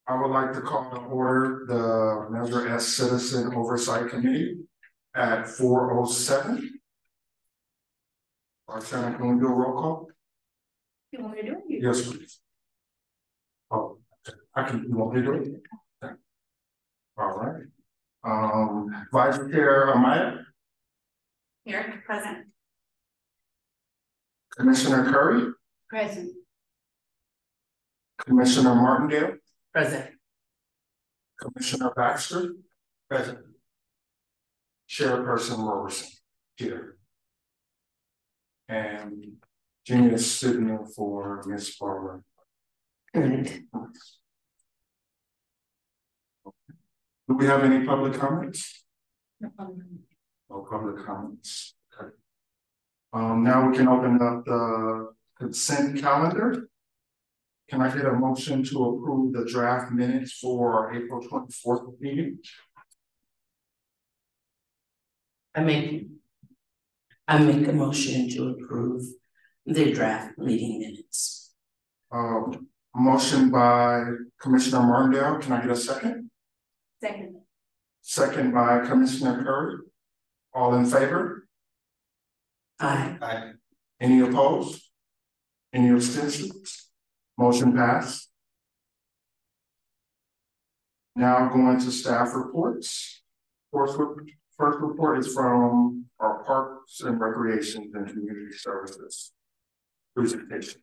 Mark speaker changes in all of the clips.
Speaker 1: I would like to call to order the Measure S Citizen Oversight Committee at 4:07. Shannon, can we do a roll call?
Speaker 2: You want me to do it?
Speaker 1: Yes, please. Oh, I can. You want me to do it? Okay. All right. Vice Chair Amaya.
Speaker 2: Here, present.
Speaker 1: Commissioner Curry.
Speaker 2: Present.
Speaker 1: Commissioner Martindale.
Speaker 2: Present.
Speaker 1: Commissioner Baxter. Present. Chairperson Roberson. Here. And Jenny is sitting in for Ms. Barber.
Speaker 2: Right.
Speaker 1: Do we have any public comments? No public comments. Okay. Now we can open up the consent calendar. Can I get a motion to approve the draft minutes for our April 24th meeting?
Speaker 3: I make a motion to approve the draft meeting minutes.
Speaker 1: Motion by Commissioner Martindale. Can I get a second?
Speaker 2: Second.
Speaker 1: Second by Commissioner Curry. All in favor?
Speaker 3: Aye.
Speaker 1: Aye. Any opposed? Any abstentions? Motion passed. Now going to staff reports. First report is from our Parks and Recreation and Community Services presentation.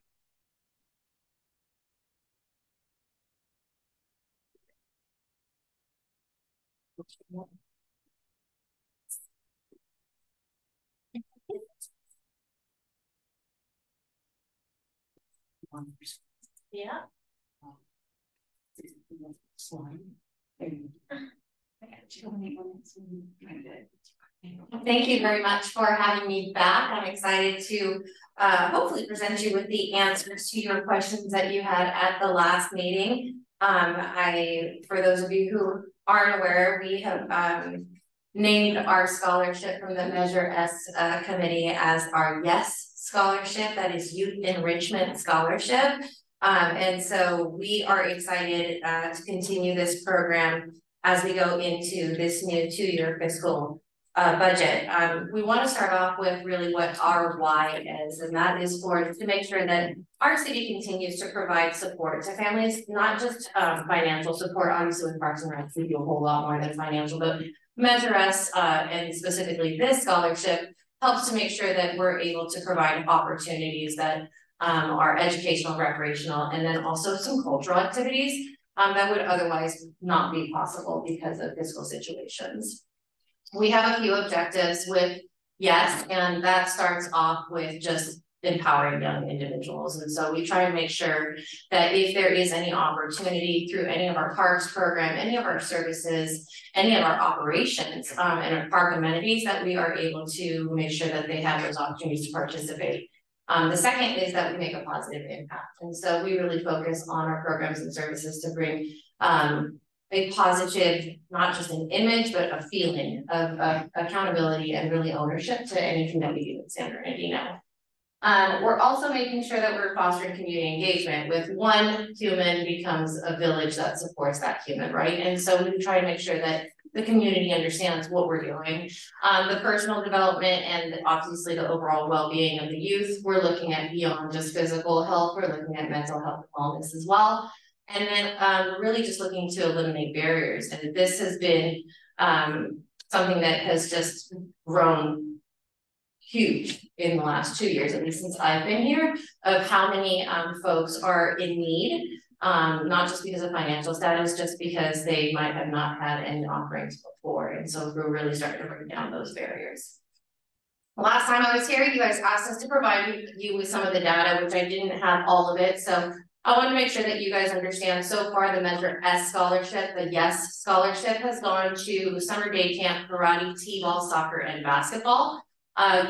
Speaker 2: Yeah. Thank you very much for having me back. I'm excited to hopefully present you with the answers to your questions that you had at the last meeting. For those of you who aren't aware, we have named our scholarship from the Measure S committee as our YES scholarship, that is Youth Enrichment Scholarship. And so we are excited to continue this program as we go into this new 2-year fiscal budget. We want to start off with really what our why is, and that is to make sure that our city continues to provide support to families, not just financial support. Obviously with Parks and Rec, we do a whole lot more than financial, but Measure S and specifically this scholarship helps to make sure that we're able to provide opportunities that are educational, recreational, and then also some cultural activities that would otherwise not be possible because of fiscal situations. We have a few objectives with YES, and that starts off with just empowering young individuals. And so we try to make sure that if there is any opportunity through any of our parks program, any of our services, any of our operations and our park amenities, that we are able to make sure that they have those opportunities to participate. The second is that we make a positive impact. And so we really focus on our programs and services to bring a positive, not just an image, but a feeling of accountability and really ownership to anything that we do at San Bernardino. We're also making sure that we're fostering community engagement. With one human becomes a village that supports that human, right? And so we try to make sure that the community understands what we're doing. The personal development and obviously the overall well-being of the youth. We're looking at beyond just physical health, we're looking at mental health and wellness as well. And then really just looking to eliminate barriers. And this has been something that has just grown huge in the last 2 years, at least since I've been here, of how many folks are in need, not just because of financial status, just because they might have not had any offerings before. And so we're really starting to break down those barriers. Last time I was here, you guys asked us to provide you with some of the data, which I didn't have all of it. So I want to make sure that you guys understand so far the Measure S scholarship, the YES scholarship, has gone to summer day camp, karate, t-ball, soccer, and basketball.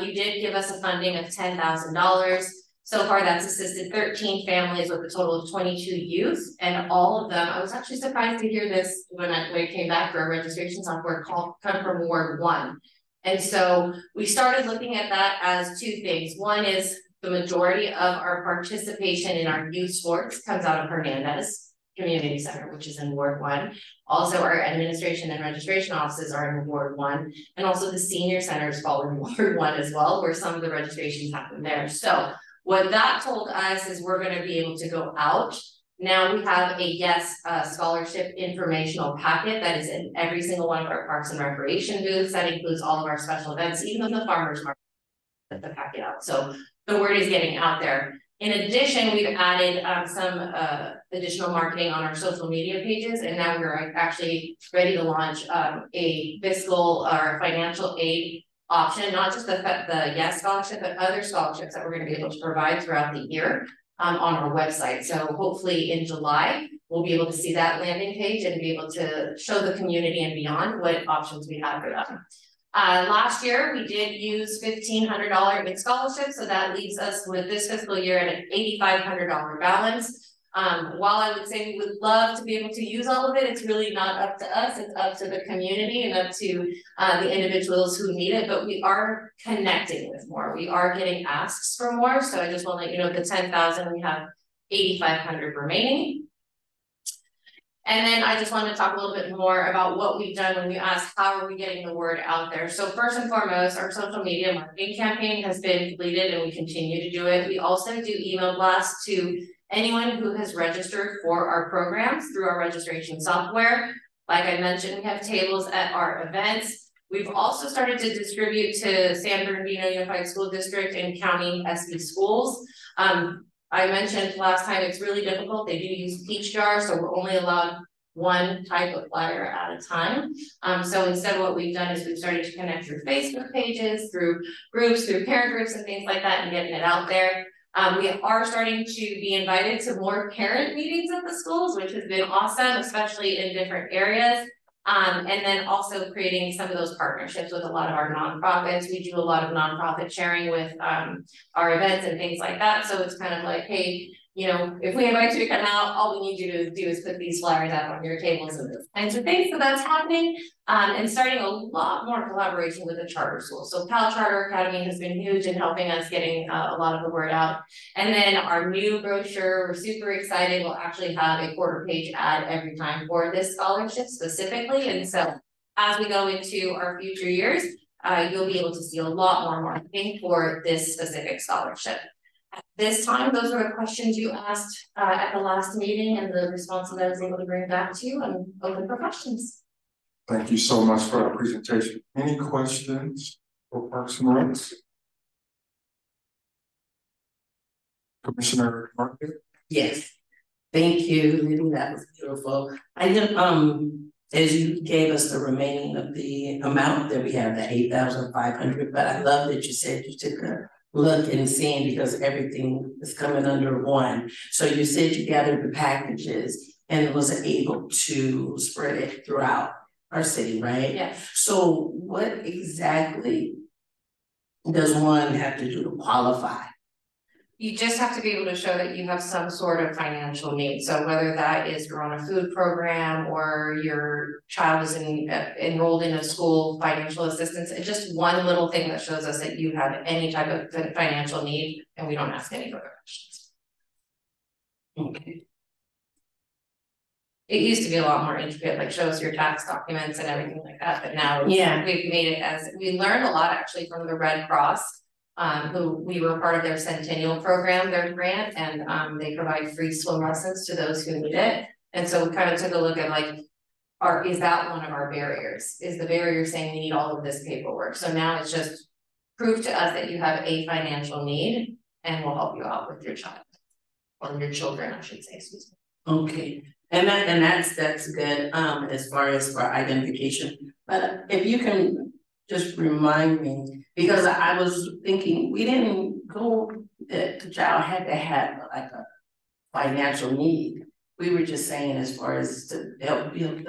Speaker 2: You did give us a funding of $10,000. So far that's assisted 13 families with a total of 22 youth, and all of them, I was actually surprised to hear this when I came back for our registration software come from Ward 1. And so we started looking at that as two things. One is the majority of our participation in our youth sports comes out of Hernandez. Community Center, which is in Ward 1. Also, our administration and registration offices are in Ward 1, and also the senior centers fall in Ward 1 as well, where some of the registrations happen there. So what that told us is we're going to be able to go out. Now we have a Yes scholarship informational packet that is in every single one of our parks and recreation booths. That includes all of our special events, even the farmers market, the packet out. So the word is getting out there. In addition, we've added some additional marketing on our social media pages, and now we're actually ready to launch a fiscal or financial aid option, not just the Yes scholarship, but other scholarships that we're going to be able to provide throughout the year on our website. So hopefully in July, we'll be able to see that landing page and be able to show the community and beyond what options we have for them. Last year, we did use $1,500 in scholarships, so that leaves us with this fiscal year at an $8,500 balance. While I would say we would love to be able to use all of it, it's really not up to us, it's up to the community and up to the individuals who need it, but we are connecting with more. We are getting asks for more, so I just want to let you know the 10,000, we have 8,500 remaining. And then I just want to talk a little bit more about what we've done when you ask how are we getting the word out there. So first and foremost, our social media marketing campaign has been completed and we continue to do it. We also do email blasts to anyone who has registered for our programs through our registration software. Like I mentioned, we have tables at our events. We've also started to distribute to San Bernardino Unified School District and county SB schools. I mentioned last time it's really difficult. They do use peach jars, so we're only allowed one type of flyer at a time. So instead what we've done is we've started to connect through Facebook pages, through groups, through parent groups and things like that and getting it out there. We are starting to be invited to more parent meetings at the schools, which has been awesome, especially in different areas. And then also creating some of those partnerships with a lot of our nonprofits. We do a lot of nonprofit sharing with our events and things like that. So it's kind of like, hey, you know, if we invite you to come out, all we need you to do is put these flyers out on your tables and those kinds of things. So that's happening. And starting a lot more collaboration with the charter schools. So Cal Charter Academy has been huge in helping us getting a lot of the word out. And then our new brochure, we're super excited. We'll actually have a quarter page ad every time for this scholarship specifically. And so as we go into our future years, you'll be able to see a lot more marketing for this specific scholarship. At this time, those are the questions you asked at the last meeting and the responses I was able to bring back to you. I'm open for questions.
Speaker 1: Thank you so much for the presentation. Any questions for Parks and Recs? Commissioner Market?
Speaker 3: Yes. Thank you, Liddy, that was beautiful. I did, as you gave us the remaining of the amount that we have, the 8,500, but I love that you said you took a look and seeing because everything is coming under one. So you said you gathered the packages and was able to spread it throughout our city, right?
Speaker 2: Yes.
Speaker 3: So what exactly does one have to do to qualify?
Speaker 2: You just have to be able to show that you have some sort of financial need. So whether that is you're on a food program or your child is enrolled in a school financial assistance, it's just one little thing that shows us that you have any type of financial need and we don't ask any further questions.
Speaker 3: Okay.
Speaker 2: It used to be a lot more intricate, like show us your tax documents and everything like that, but now we've made it as, we learned a lot actually from the Red Cross, who we were part of their Centennial program, their grant, and they provide free swim lessons to those who need it. And so we kind of took a look at like, is that one of our barriers? Is the barrier saying we need all of this paperwork? So now it's just prove to us that you have a financial need and we'll help you out with your child. Or your children, I should say, excuse me.
Speaker 3: Okay. And that's good as far as for identification. But if you can just remind me, because I was thinking we didn't go that the child had to have like a financial need. We were just saying as far as to help build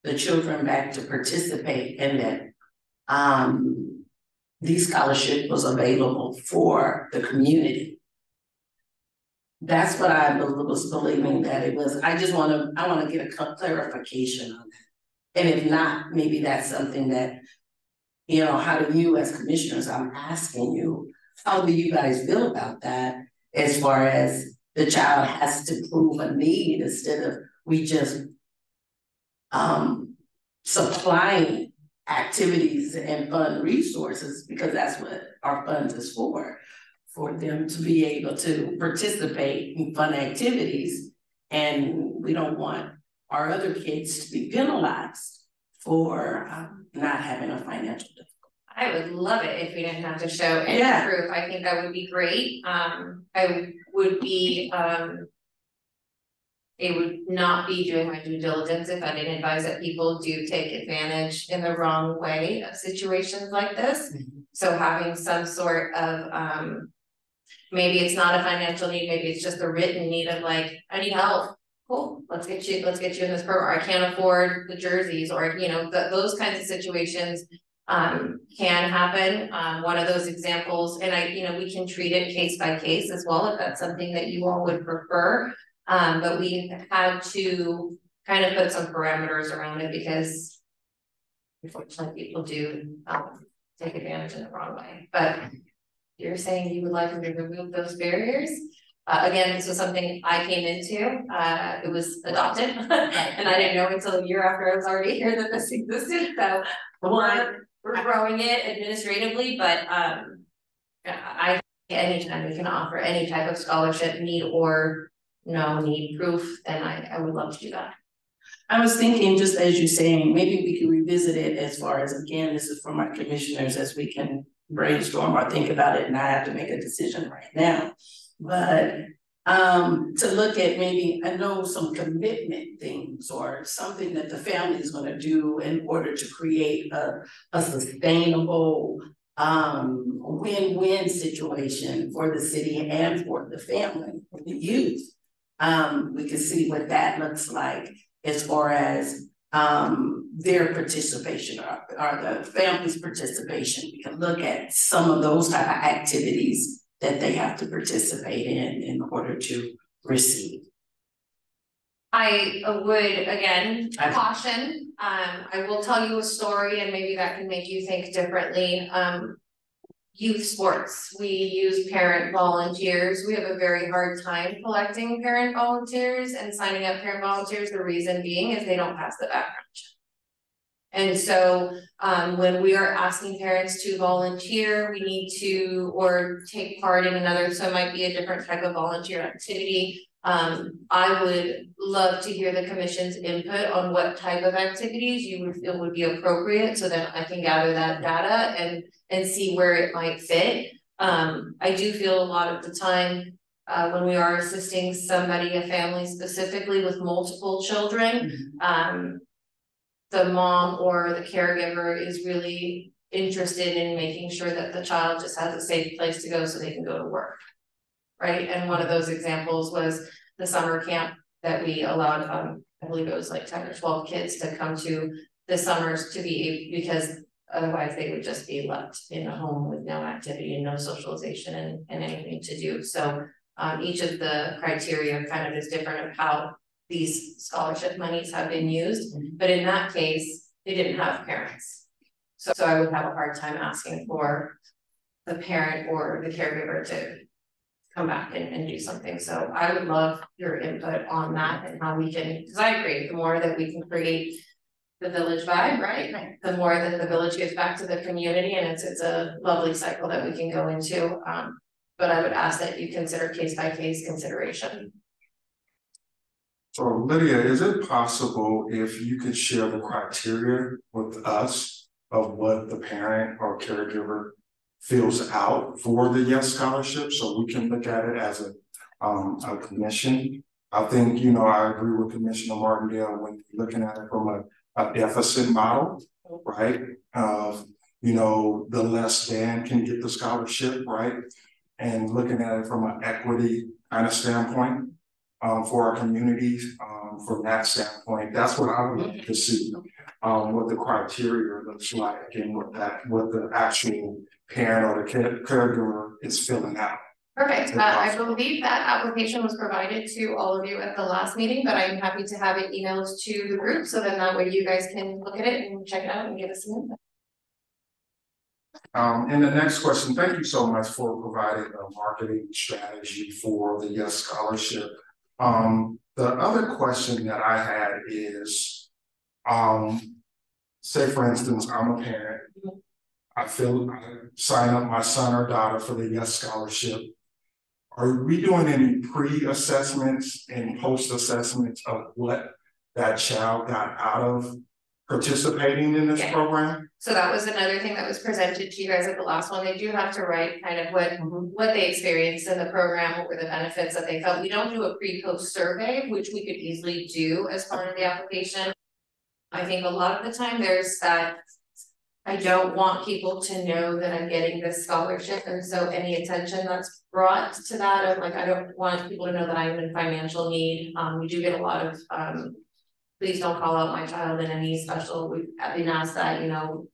Speaker 3: the children back to participate and that these scholarship was available for the community. That's what I was believing that it was. I want to get a clarification on that. And if not, maybe that's something that, you know, how do you as commissioners, I'm asking you, how do you guys feel about that as far as the child has to prove a need instead of we just supplying activities and fund resources, because that's what our funds is for them to be able to participate in fun activities. And we don't want our other kids to be penalized for not having a financial difficulty.
Speaker 2: I would love it if we didn't have to show any proof. I think that would be great. I would be, it would not be doing my due diligence if I didn't advise that people do take advantage in the wrong way of situations like this. So having some sort of, maybe it's not a financial need, maybe it's just a written need of like, I need help. Cool, let's get you in this program. I can't afford the jerseys, or those kinds of situations can happen. One of those examples, and we can treat it case by case as well, if that's something that you all would prefer. But we had to kind of put some parameters around it because unfortunately people do take advantage in the wrong way. But you're saying you would like them to remove those barriers. Again, this was something I came into, it was adopted and I didn't know until a year after I was already here that this existed. So we're growing it administratively, but anytime we can offer any type of scholarship, need or no need proof, then I would love to do that.
Speaker 3: I was thinking, just as you're saying, maybe we can revisit it as far as, again, this is for my commissioners, as we can brainstorm or think about it, and I have to make a decision right now. But to look at maybe, I know, some commitment things or something that the family is going to do in order to create a sustainable win-win situation for the city and for the family, for the youth. We can see what that looks like as far as their participation or the family's participation. We can look at some of those type of activities that they have to participate in order to receive.
Speaker 2: I would, again, caution. I will tell you a story and maybe that can make you think differently. Youth sports, we use parent volunteers. We have a very hard time collecting parent volunteers and signing up parent volunteers. The reason being is they don't pass the background check. And so when we are asking parents to volunteer, we need to, or take part in another, so it might be a different type of volunteer activity. I would love to hear the commission's input on what type of activities you would feel would be appropriate, so that I can gather that data and see where it might fit. I do feel a lot of the time when we are assisting somebody, a family specifically with multiple children, the mom or the caregiver is really interested in making sure that the child just has a safe place to go so they can go to work. Right, and one of those examples was the summer camp that we allowed, I believe it was like 10 or 12 kids to come to the summers to be, because otherwise they would just be left in a home with no activity and no socialization and anything to do. So each of the criteria kind of is different of how these scholarship monies have been used, but in that case, they didn't have parents. So I would have a hard time asking for the parent or the caregiver to come back and do something. So I would love your input on that and how we can, because I agree, the more that we can create the village vibe, right? The more that the village gives back to the community, and it's a lovely cycle that we can go into. But I would ask that you consider case by case consideration.
Speaker 1: So Lydia, is it possible if you could share the criteria with us of what the parent or caregiver fills out for the YES scholarship, so we can look at it as a commission? I think, I agree with Commissioner Martindale when looking at it from a deficit model, right? The less than can get the scholarship, right? And looking at it from an equity kind of standpoint for our communities, from that standpoint, that's what I would like to see, what the criteria looks like and what the actual parent or the caregiver is filling out.
Speaker 2: Perfect. I believe that application was provided to all of you at the last meeting, but I'm happy to have it emailed to the group, so then that way you guys can look at it and check it out and give us some input.
Speaker 1: And the next question, thank you so much for providing a marketing strategy for the Yes Scholarship. The other question that I had is, say for instance, I'm a parent. I sign up my son or daughter for the Yes Scholarship. Are we doing any pre-assessments and post-assessments of what that child got out of participating in this program?
Speaker 2: So that was another thing that was presented to you guys at the last one. They do have to write kind of what they experienced in the program, what were the benefits that they felt. We don't do a pre-post survey, which we could easily do as part of the application. I think a lot of the time there's that, I don't want people to know that I'm getting this scholarship, and so any attention that's brought to that of like, I don't want people to know that I'm in financial need. We do get a lot of please don't call out my child in any special. We've been asked that, you know,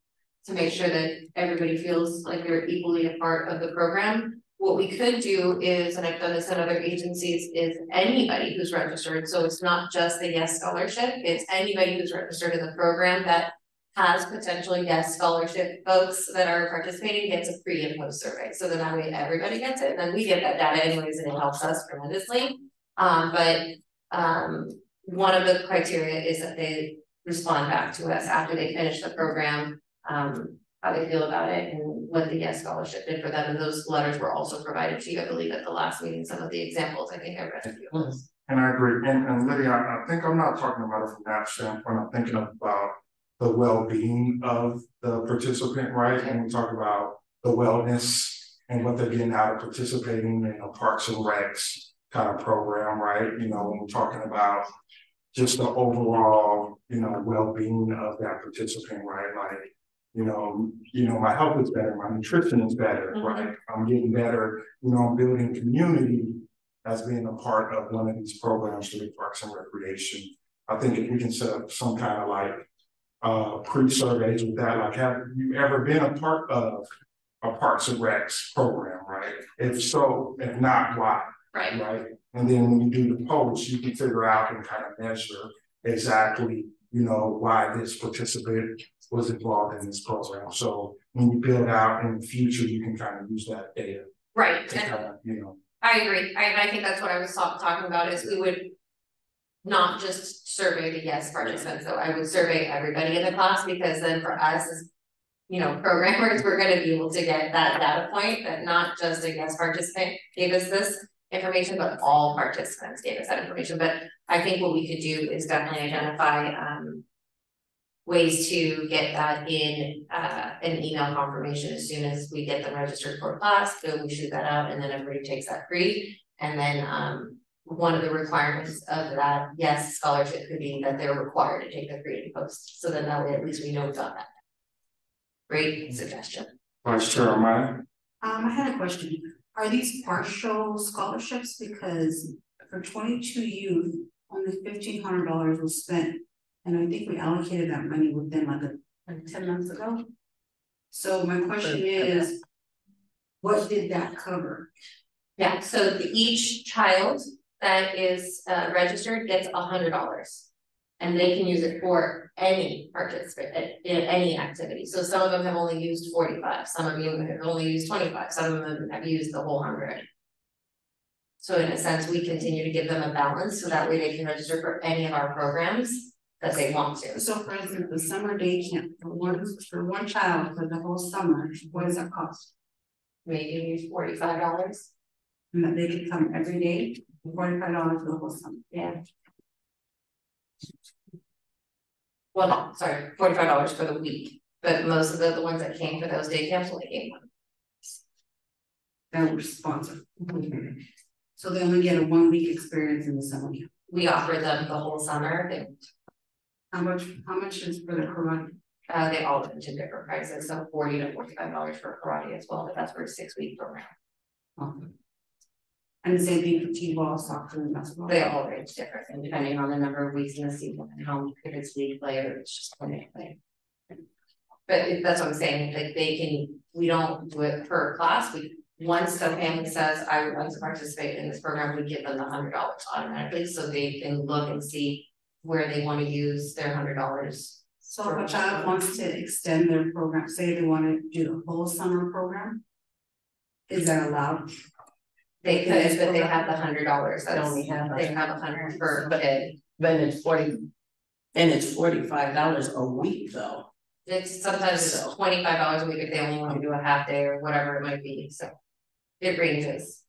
Speaker 2: to make sure that everybody feels like they're equally a part of the program. What we could do is, and I've done this in other agencies, is anybody who's registered. So it's not just the Yes Scholarship, it's anybody who's registered in the program that has potential Yes Scholarship folks that are participating gets a pre and post survey. So then that way everybody gets it, and then we get that data anyways, and it helps us tremendously. One of the criteria is that they respond back to us after they finish the program, how they feel about it and what the Yes Scholarship did for them. And those letters were also provided to you, I believe, at the last meeting. Some of the examples, I think I read a few of those.
Speaker 1: And I agree. And Lydia, I think I'm not talking about it from that standpoint. I'm thinking about the well-being of the participant, right? And we talk about the wellness and what they're getting out of participating in a Parks and Recs kind of program, right? You know, when we're talking about just the overall, you know, well-being of that participant, right? Like, you know, my health is better, my nutrition is better, right? I'm getting better, you know, I'm building community as being a part of one of these programs through Parks and Recreation. I think if we can set up some kind of like pre-surveys with that, like, have you ever been a part of a Parks and Recs program, right? If so, if not, why? Right. And then when you do the post, you can figure out and kind of measure exactly, you know, why this participant was involved in this program. So when you build out in the future, you can kind of use that data.
Speaker 2: Right.
Speaker 1: To kind of, you know.
Speaker 2: I agree. I think that's what I was talking about is we would not just survey the Yes participants, though I would survey everybody in the class, because then for us as, you know, programmers, we're going to be able to get that data point that not just a Yes participant gave us this information, but all participants gave us that information. But I think what we could do is definitely identify ways to get that in an email confirmation as soon as we get them registered for class. So we shoot that out, and then everybody takes that free. And then one of the requirements of that Yes Scholarship could be that they're required to take the pre and post. So then that way at least we know we've got that. Great suggestion.
Speaker 1: Vice Chair Maya?
Speaker 4: I had a question. Are these partial scholarships? Because for 22 youth, only $1,500 was spent, and I think we allocated that money within like 10 months ago. So my question is, what did that cover?
Speaker 2: Yeah, so each child that is registered gets $100, and they can use it for any participant in any activity. So some of them have only used 45, some of them have only used 25, some of them have used the whole 100. So in a sense, we continue to give them a balance so that way they can register for any of our programs that they want to.
Speaker 4: So for instance, the summer day camp for one child for the whole summer, what does that cost?
Speaker 2: Maybe $45.
Speaker 4: And that they can come every day, $45 for the whole summer.
Speaker 2: Yeah. Well, no, sorry, $45 for the week, but most of the ones that came for those day camps only came one.
Speaker 4: That were sponsored. So they only get a 1 week experience in the summer camp.
Speaker 2: We offer them the whole summer.
Speaker 4: How much is for the karate?
Speaker 2: They all range in different prices, so $40 to $45 for karate as well, but that's for a 6-week program.
Speaker 4: Okay. And the same thing for t-ball, soccer, and basketball.
Speaker 2: They all range different, and depending on the number of weeks in the season and how many it's league play, or it's just when they play. But that's what I'm saying, like we don't do it per class. Once the family says, I would like to participate in this program, we give them the $100 automatically, so they can look and see where they want to use their $100
Speaker 4: So if a child wants to extend their program, say they wanna do a whole summer program. Is that allowed?
Speaker 2: They could, but they have the $100,
Speaker 3: They only have
Speaker 2: they have $100 per kid.
Speaker 3: But it's $45 a week though.
Speaker 2: It's sometimes it's
Speaker 3: So-
Speaker 2: $25 a week if they only wanna do a half day or whatever it might be, so. It ranges.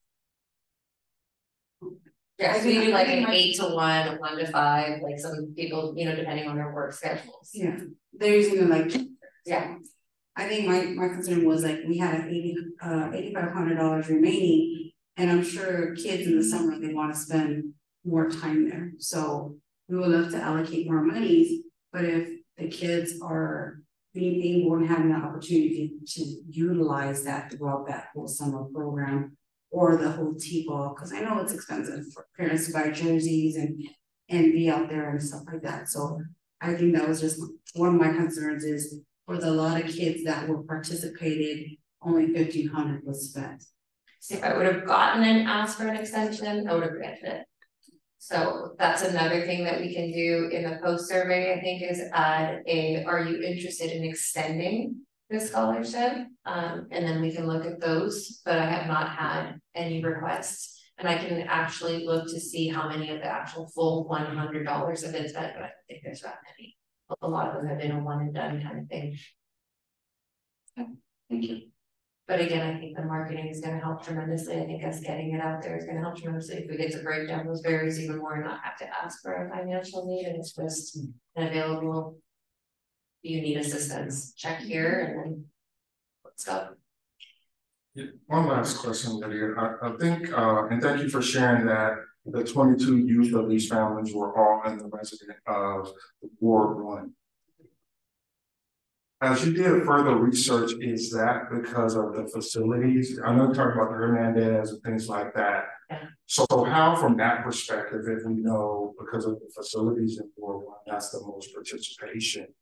Speaker 2: Yeah, so you do like an 8 to 1, 1 to 5, like some people, you know, depending on their work schedules.
Speaker 4: Yeah, they're using it like.
Speaker 2: Yeah.
Speaker 4: I think my concern was like, we had $8,500 remaining, and I'm sure kids in the summer, they wanna spend more time there, so. We would love to allocate more monies, but if the kids are being able and having the opportunity to utilize that throughout that whole summer program. Or the whole T-ball, cause I know it's expensive for parents to buy jerseys and be out there and stuff like that, so. I think that was just one of my concerns is, for the lot of kids that were participated, only 1,500 was spent.
Speaker 2: See, if I would have gotten and asked for an extension, I would have granted it. So that's another thing that we can do in the post survey, I think, is add are you interested in extending the scholarship? And then we can look at those, but I have not had any requests. And I can actually look to see how many of the actual full $100 have been spent, but I don't think there's that many. A lot of them have been a one and done kind of thing. Okay, thank you. But again, I think the marketing is gonna help tremendously. I think us getting it out there is gonna help tremendously. If we get to break down those barriers even more and not have to ask for a financial need, and it's just an available. You need assistance, check here and then let's go.
Speaker 1: Yeah, one last question, Lydia. I think, and thank you for sharing that the 22 youth of these families were all in the resident of Ward 1. As you did further research, is that because of the facilities? I know you talked about the Hernandez and things like that.
Speaker 2: Yeah.
Speaker 1: So how, from that perspective, if we know because of the facilities in Ward 1, that's the most participation.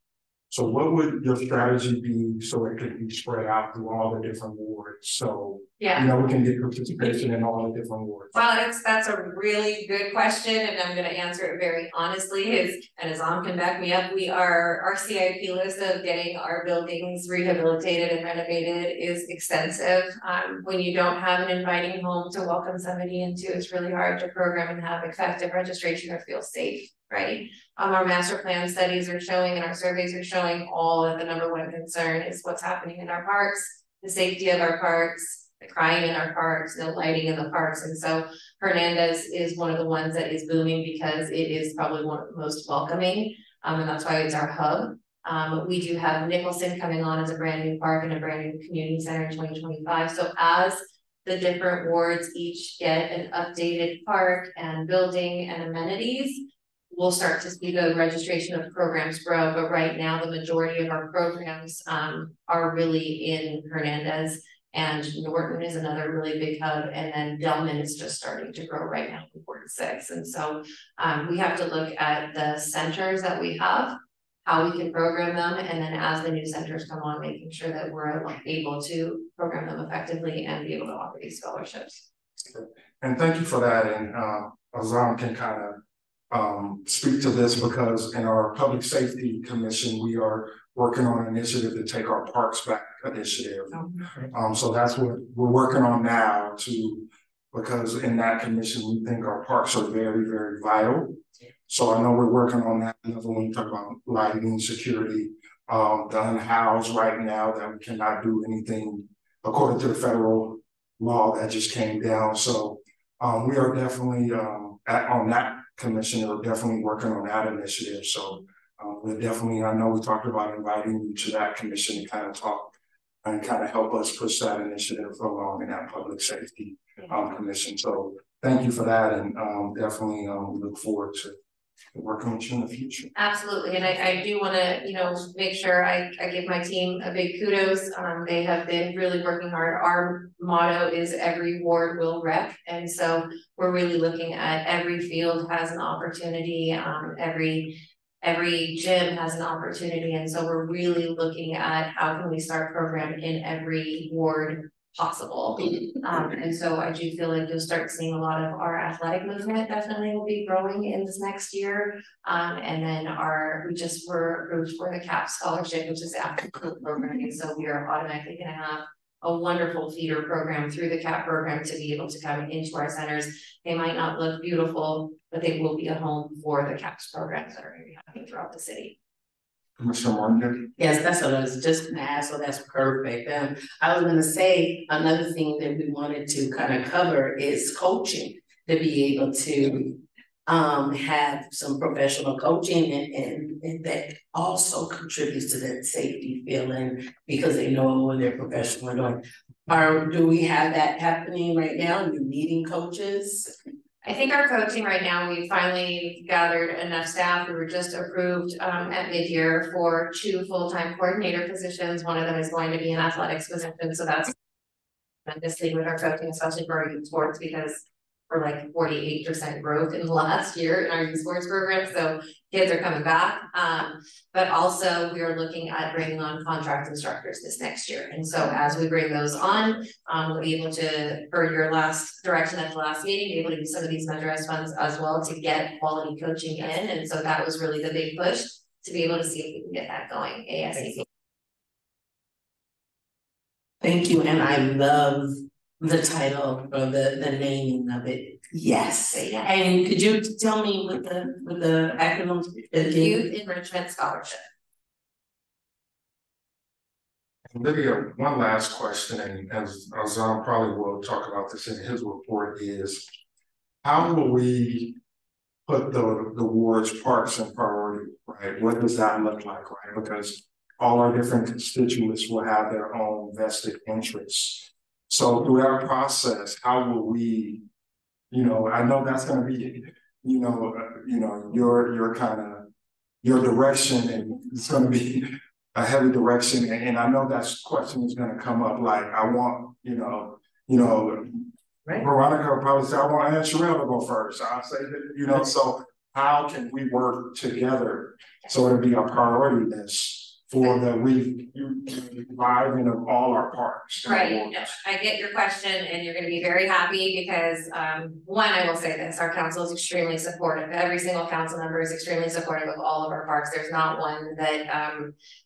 Speaker 1: So what would your strategy be so it could be spread out through all the different wards? So,
Speaker 2: Yeah.
Speaker 1: you know, we can get participation in all the different wards.
Speaker 2: Well, that's a really good question, and I'm gonna answer it very honestly, and Azam can back me up, our CIP list of getting our buildings rehabilitated and renovated is extensive. When you don't have an inviting home to welcome somebody into, it's really hard to program and have effective registration or feel safe, right? Our master plan studies are showing and our surveys are showing all that the #1 concern is what's happening in our parks, the safety of our parks, the crime in our parks, no lighting in the parks. And so Hernandez is one of the ones that is booming because it is probably one of the most welcoming. And that's why it's our hub. We do have Nicholson coming on as a brand new park and a brand new community center in 2025. So as the different wards each get an updated park and building and amenities, we'll start to see the registration of programs grow, but right now the majority of our programs are really in Hernandez, and Norton is another really big hub, and then Delman is just starting to grow right now in Ward 6. And so we have to look at the centers that we have, how we can program them, and then as the new centers come on, making sure that we're able to program them effectively and be able to offer these scholarships.
Speaker 1: And thank you for that. And Azam can kind of speak to this because in our public safety commission, we are working on an initiative to take our parks back initiative. So that's what we're working on now because in that commission, we think our parks are very, very vital. So I know we're working on that level when you talk about lighting, security, the unhoused right now that we cannot do anything according to the federal law that just came down. So we are definitely on that commission, we're definitely working on that initiative. So we're definitely, I know we talked about inviting you to that commission to kind of talk and kind of help us push that initiative along in that public safety commission. So thank you for that, and definitely we look forward to working with you in the future.
Speaker 2: Absolutely, and I do want to, make sure I give my team a big kudos. They have been really working hard. Our motto is every ward will rec, and so we're really looking at every field has an opportunity. Every gym has an opportunity, and so we're really looking at how can we start program in every ward possible. And so I do feel like you'll start seeing a lot of our athletic movement definitely will be growing in this next year. And then we just were approved for the CAP scholarship, which is the after school program. And so we are automatically gonna have a wonderful feeder program through the CAP program to be able to come into our centers. They might not look beautiful, but they will be a home for the CAPS programs that are gonna be happening throughout the city.
Speaker 1: Commissioner Morgan?
Speaker 3: Yes, that's what I was just gonna ask, so that's perfect. I was gonna say, another thing that we wanted to kind of cover is coaching, to be able to have some professional coaching and that also contributes to that safety feeling because they know what they're professional doing. Do we have that happening right now? You're meeting coaches?
Speaker 2: I think our coaching right now, we finally gathered enough staff. We were just approved at mid-year for 2 full-time coordinator positions. One of them is going to be an athletics position, so that's tremendously with our coaching, especially for our youth sports, because we're like 48% growth in the last year in our youth sports program. So kids are coming back. But also we are looking at bringing on contract instructors this next year. And so as we bring those on, we'll be able to, per your last direction at the last meeting, be able to use some of these Measure-S funds as well to get quality coaching in. And so that was really the big push to be able to see if we can get that going ASAP.
Speaker 3: Thank you, and I love the title or the naming of it. Yes. And could you tell me with the acronym?
Speaker 2: Youth Enrichment Scholarship.
Speaker 1: Lydia, one last question, and as probably will talk about this in his report, is how will we put the wards, parks in priority, right? What does that look like, right? Because all our different constituents will have their own vested interests. So through our process, how will we, I know that's going to be, your kind of your direction, and it's going to be a heavy direction. And I know that question is going to come up. Like, I want, right. Veronica will probably say, I want Aunt Sherelle to go first. I'll say that, so how can we work together so it'll be a priority list for the reviving of all our parks?
Speaker 2: Right. I get your question, and you're going to be very happy because one, I will say this: our council is extremely supportive. Every single council member is extremely supportive of all of our parks. There's not one that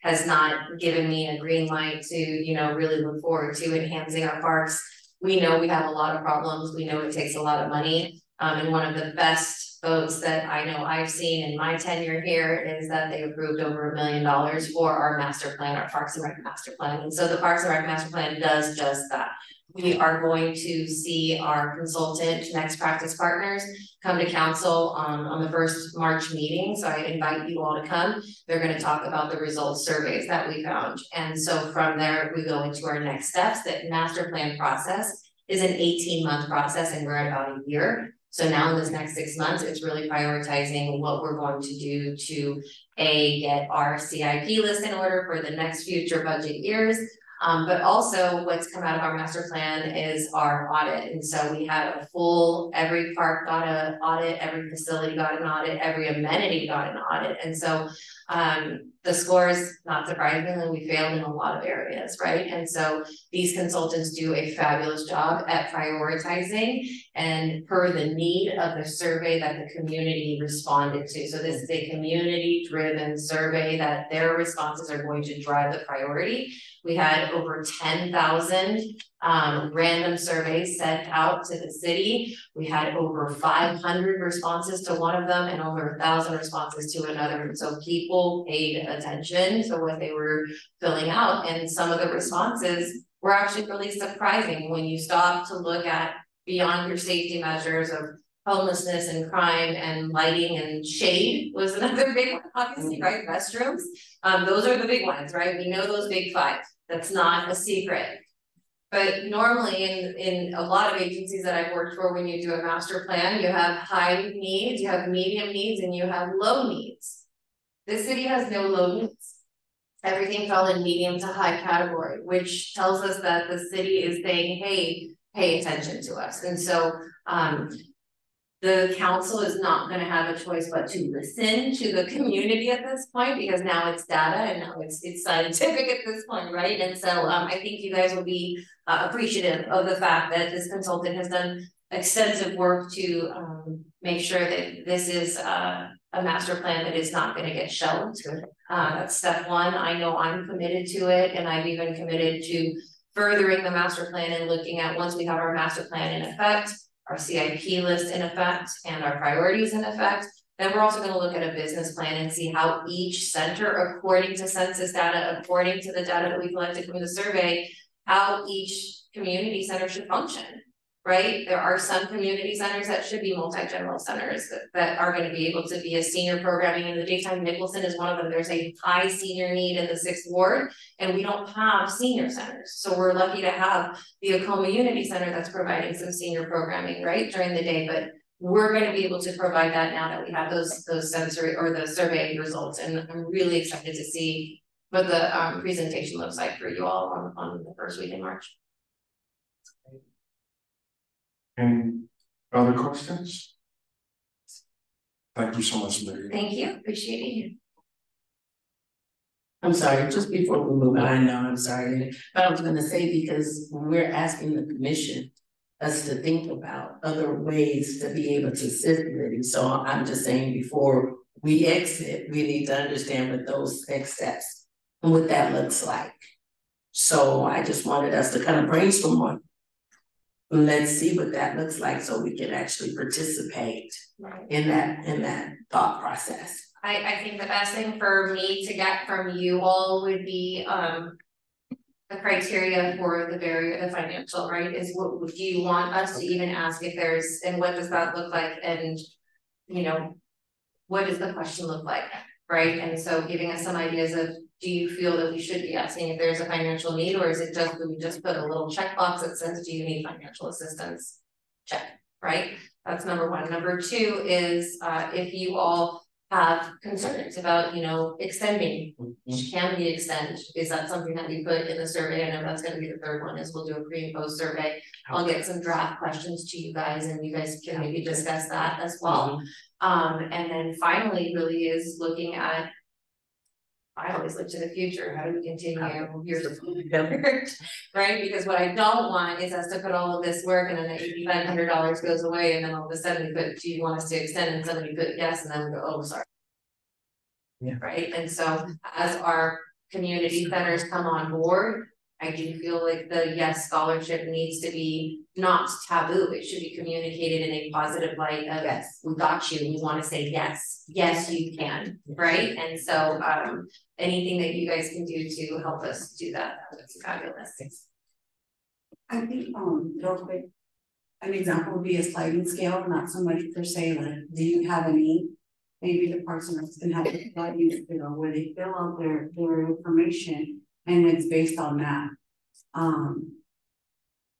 Speaker 2: has not given me a green light to really look forward to enhancing our parks. We know we have a lot of problems. We know it takes a lot of money. And one of the best votes that I know I've seen in my tenure here is that they approved over $1 million for our master plan, our Parks and Rec master plan. And so the Parks and Rec master plan does just that. We are going to see our consultant, Next Practice Partners, come to council on the first March meeting. So I invite you all to come. They're going to talk about the results surveys that we found. And so from there, we go into our next steps. That master plan process is an 18-month process, and we're at about a year. So now in this next 6 months, it's really prioritizing what we're going to do to get our CIP list in order for the next future budget years. But also what's come out of our master plan is our audit. And so we had a full, every park got an audit, every facility got an audit, every amenity got an audit. And so the scores, not surprisingly, we failed in a lot of areas, right? And so these consultants do a fabulous job at prioritizing and per the need of the survey that the community responded to. So this is a community-driven survey that their responses are going to drive the priority. We had over 10,000 random surveys sent out to the city. We had over 500 responses to one of them and over 1,000 responses to another. And so people paid attention to what they were filling out. And some of the responses were actually really surprising when you stop to look at beyond your safety measures of homelessness and crime and lighting and shade was another big one, obviously, right? Restrooms. Those are the big ones, right? We know those big 5. That's not a secret. But normally in a lot of agencies that I've worked for, when you do a master plan, you have high needs, you have medium needs, and you have low needs. This city has no low needs. Everything fell in medium to high category, which tells us that the city is saying, hey, pay attention to us. And so the council is not going to have a choice but to listen to the community at this point, because now it's data and now it's scientific at this point, right? And so I think you guys will be appreciative of the fact that this consultant has done extensive work to make sure that this is a master plan that is not gonna get shelved. That's step one. I know I'm committed to it, and I've even committed to furthering the master plan and looking at, once we have our master plan in effect, our CIP list in effect, and our priorities in effect, then we're also gonna look at a business plan and see how each center, according to census data, according to the data that we collected from the survey, how each community center should function, right? There are some community centers that should be multi-general centers that are gonna be able to be a senior programming in the daytime. Nicholson is one of them. There's a high senior need in the 6th ward, and we don't have senior centers. So we're lucky to have the Acoma Unity Center that's providing some senior programming, right, during the day, but we're gonna be able to provide that now that we have those sensory or the survey results, and I'm really excited to see what the presentation looks like for you all on the first week in March.
Speaker 1: Any other questions? Thank you so much, Lydia.
Speaker 2: Thank you, appreciate you.
Speaker 3: I'm sorry, just before we move on, I know, I'm sorry, but I was gonna say, because we're asking the commission us to think about other ways to be able to assist Liddy. So I'm just saying, before we exit, we need to understand what those next steps and what that looks like. So I just wanted us to kind of brainstorm on. Let's see what that looks like so we can actually participate in that thought process.
Speaker 2: I think the best thing for me to get from you all would be the criteria for the financial, right? Is what do you want us to even ask if there's, and what does that look like? And you know, what does the question look like, right? And so giving us some ideas of, do you feel that we should be asking if there's a financial need, or is it just that we just put a little checkbox that says, do you need financial assistance? Check, right? That's number one. Number two is if you all have concerns about, you know, extending, can we extend? Is that something that we put in the survey? I know that's gonna be the third one, is we'll do a pre and post survey. I'll get some draft questions to you guys, and you guys can maybe discuss that as well. And then finally really is looking at, I always look to the future. How do we continue your support, right? Because what I don't want is us to put all of this work, and then the $8,500 goes away, and then all of a sudden we put, do you want us to extend? And somebody put yes, and then we go, oh, sorry. Yeah. Right. And so as our community centers come on board, I do feel like the yes scholarship needs to be not taboo. It should be communicated in a positive light of, yes, we got you. We want to say yes, yes, you can, right? And so anything that you guys can do to help us do that, that's fabulous.
Speaker 4: I think real quick, an example would be a sliding scale, not so much per se like, do you have a need? Maybe the Parks and Rec can have a sliding scale where they fill out their information, and it's based on that,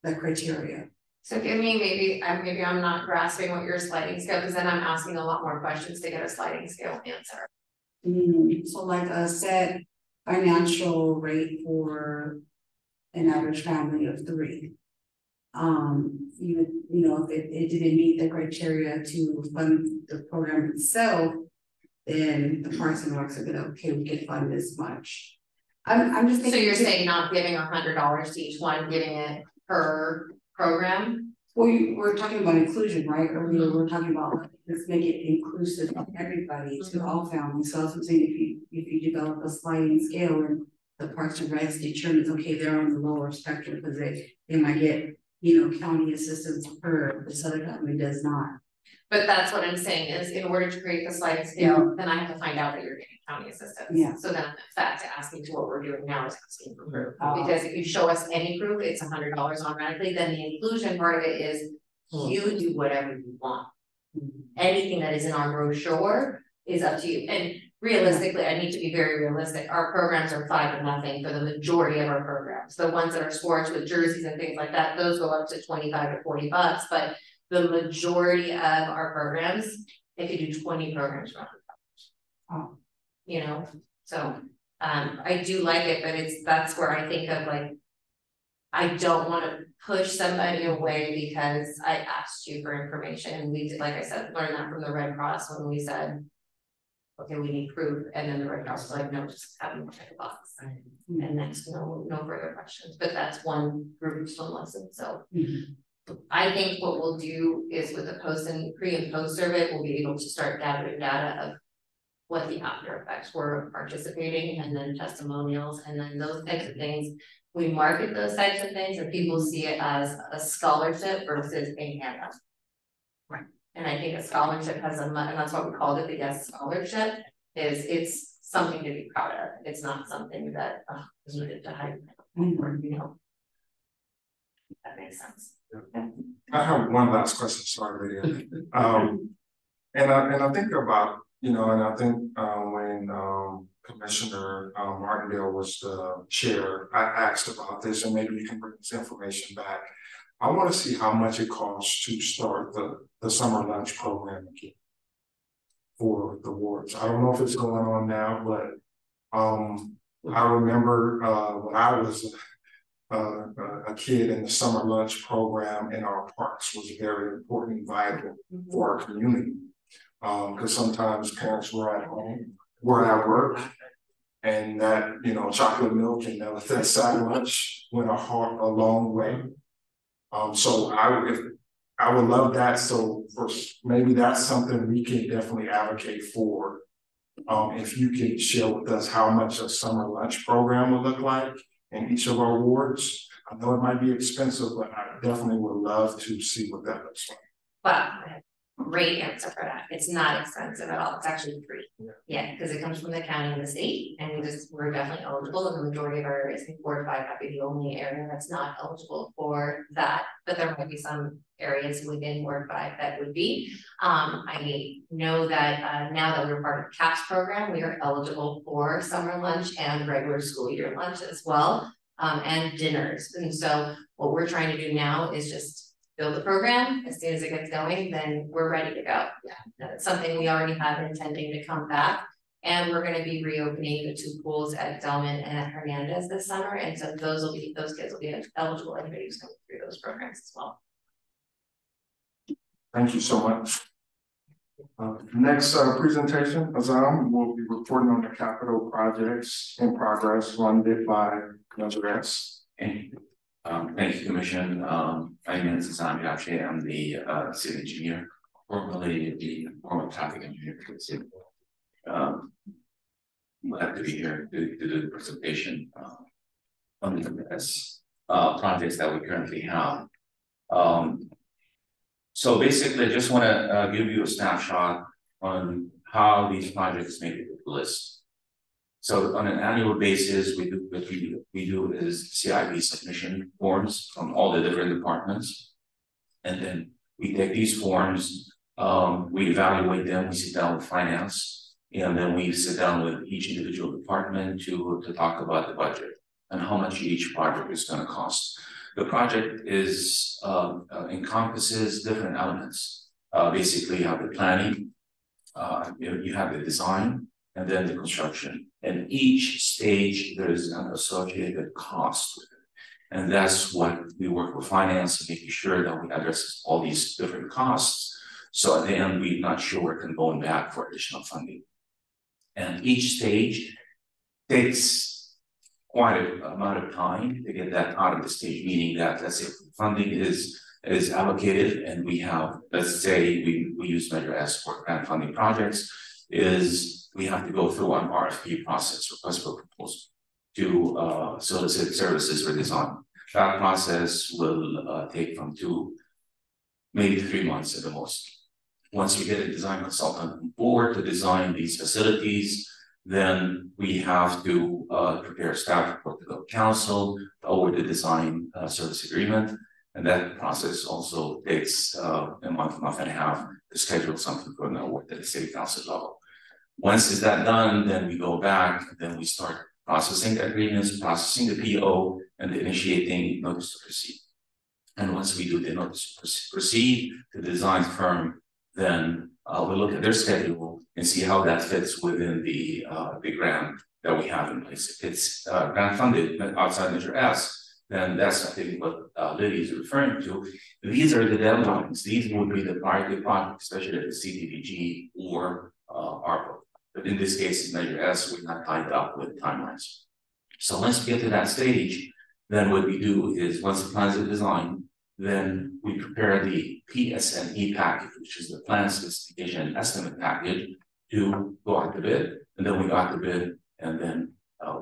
Speaker 4: the criteria.
Speaker 2: So give me maybe I'm not grasping what your sliding scale, because then I'm asking a lot more questions to get a sliding scale answer.
Speaker 4: So like a set financial rate for an average family of 3. You know, if it didn't meet the criteria to fund the program itself, then the Parks and Recs are gonna, okay, we can fund this much. I'm just thinking.
Speaker 2: So you're saying not giving $100 to each one, giving it per program?
Speaker 4: Well, we're talking about inclusion, right? Earlier, we're talking about let's make it inclusive of everybody, to all families. So I was saying, if you develop a sliding scale and the Parks and Recs determines, okay, they're on the lower spectrum because they might get, you know, county assistance per, this other company does not.
Speaker 2: But that's what I'm saying is, in order to create the sliding scale, then I have to find out that you're getting county assistance.
Speaker 4: Yeah.
Speaker 2: So then in fact, asking to what we're doing now is asking for proof. Because if you show us any proof, it's $100 automatically. Then the inclusion part of it is you do whatever you want. Anything that is in our brochure is up to you. And realistically, I need to be very realistic. Our programs are 5 or nothing for the majority of our programs. The ones that are sports with jerseys and things like that, those go up to $25 to $40. But the majority of our programs, if you do 20 programs for $100. You know, so I do like it, but that's where I think of like, I don't want to push somebody away because I asked you for information. We did, like I said, learn that from the Red Cross when we said, okay, we need proof, and then the Red Cross was like, no, just have them check a box. And next, no further questions, but that's one group of swim lessons, so. I think what we'll do is with the pre and post survey, we'll be able to start gathering data of what the after effects were of participating, and then testimonials, and then those types of things. We market those types of things and people see it as a scholarship versus a handout. Right. And I think a scholarship has and that's what we called it, the guest scholarship, it's something to be proud of. It's not something that is needed to hide, or, you know. That makes sense.
Speaker 1: Yeah. I have one last question, sorry, Lydia. And I think about, you know, and I think when Commissioner Martindale was the chair, I asked about this, and maybe you can bring this information back. I want to see how much it costs to start the summer lunch program again for the wards. I don't know if it's going on now, but I remember when I was a kid, in the summer lunch program in our parks was very important and vital for our community. Because sometimes parents were at home, were at work, and that, you know, chocolate milk and that side lunch went a long way. So I would love that. So maybe that's something we can definitely advocate for. If you can share with us how much a summer lunch program would look like in each of our wards. I know it might be expensive, but I definitely would love to see what that looks like.
Speaker 2: Wow. Great answer for that. It's not expensive at all. It's actually free. Yeah, because it comes from the county and the state, and we're definitely eligible in the majority of our areas. I think Ward 5 might be the only area that's not eligible for that, but there might be some areas within Ward 5 that would be. I know that now that we're part of the CAPS program, we are eligible for summer lunch and regular school year lunch as well, and dinners. And so what we're trying to do now is just build the program. As soon as it gets going, then we're ready to go. That's something we already have intending to come back. And we're going to be reopening the 2 pools at Delman and at Hernandez this summer. And so those kids will be eligible, anybody who's going through those programs as well.
Speaker 1: Thank you so much. Next presentation, Azam will be reporting on the capital projects in progress funded by Measure-S.
Speaker 5: Thank you, Commission. My name is Azam Yache. I'm the city engineer, formerly the former traffic engineer for the city. Glad to be here to do the presentation on the projects that we currently have. So basically, I just want to give you a snapshot on how these projects make it to the list. So on an annual basis, we do is CIP submission forms from all the different departments. And then we take these forms, we evaluate them, we sit down with finance, and then we sit down with each individual department to talk about the budget and how much each project is going to cost. The project is encompasses different elements. Basically, you have the planning, you have the design, and then the construction. And each stage, there is an associated cost with it. And that's what we work with finance, making sure that we address all these different costs. So at the end, we're not sure we're going back for additional funding. And each stage takes quite an amount of time to get that out of the stage, meaning that, let's say, funding is allocated, and we have, let's say, we use Measure-S for grant funding projects, we have to go through an RFP process, request for proposal, to solicit services for design. That process will take from 2, maybe 3 months at the most. Once we get a design consultant on board to design these facilities, then we have to prepare a staff report to the council, award the design service agreement, and that process also takes a month and a half to schedule something for an award at the city council level. Once is that done, then we go back, then we start processing the agreements, processing the PO, and initiating notice to proceed. And once we do the notice to proceed, the design firm, then we'll look at their schedule and see how that fits within the grant that we have in place. If it's grant funded outside Measure-S, then that's, I think, what Lydia is referring to. These are the deadlines. These would be the priority projects, especially at the CDBG or ARPA. But in this case, Measure S, we're not tied up with timelines. So once we get to that stage, then what we do is once the plans are designed, then we prepare the PSNE package, which is the plan specification and estimate package, to go out to bid, and then we go out to bid, and then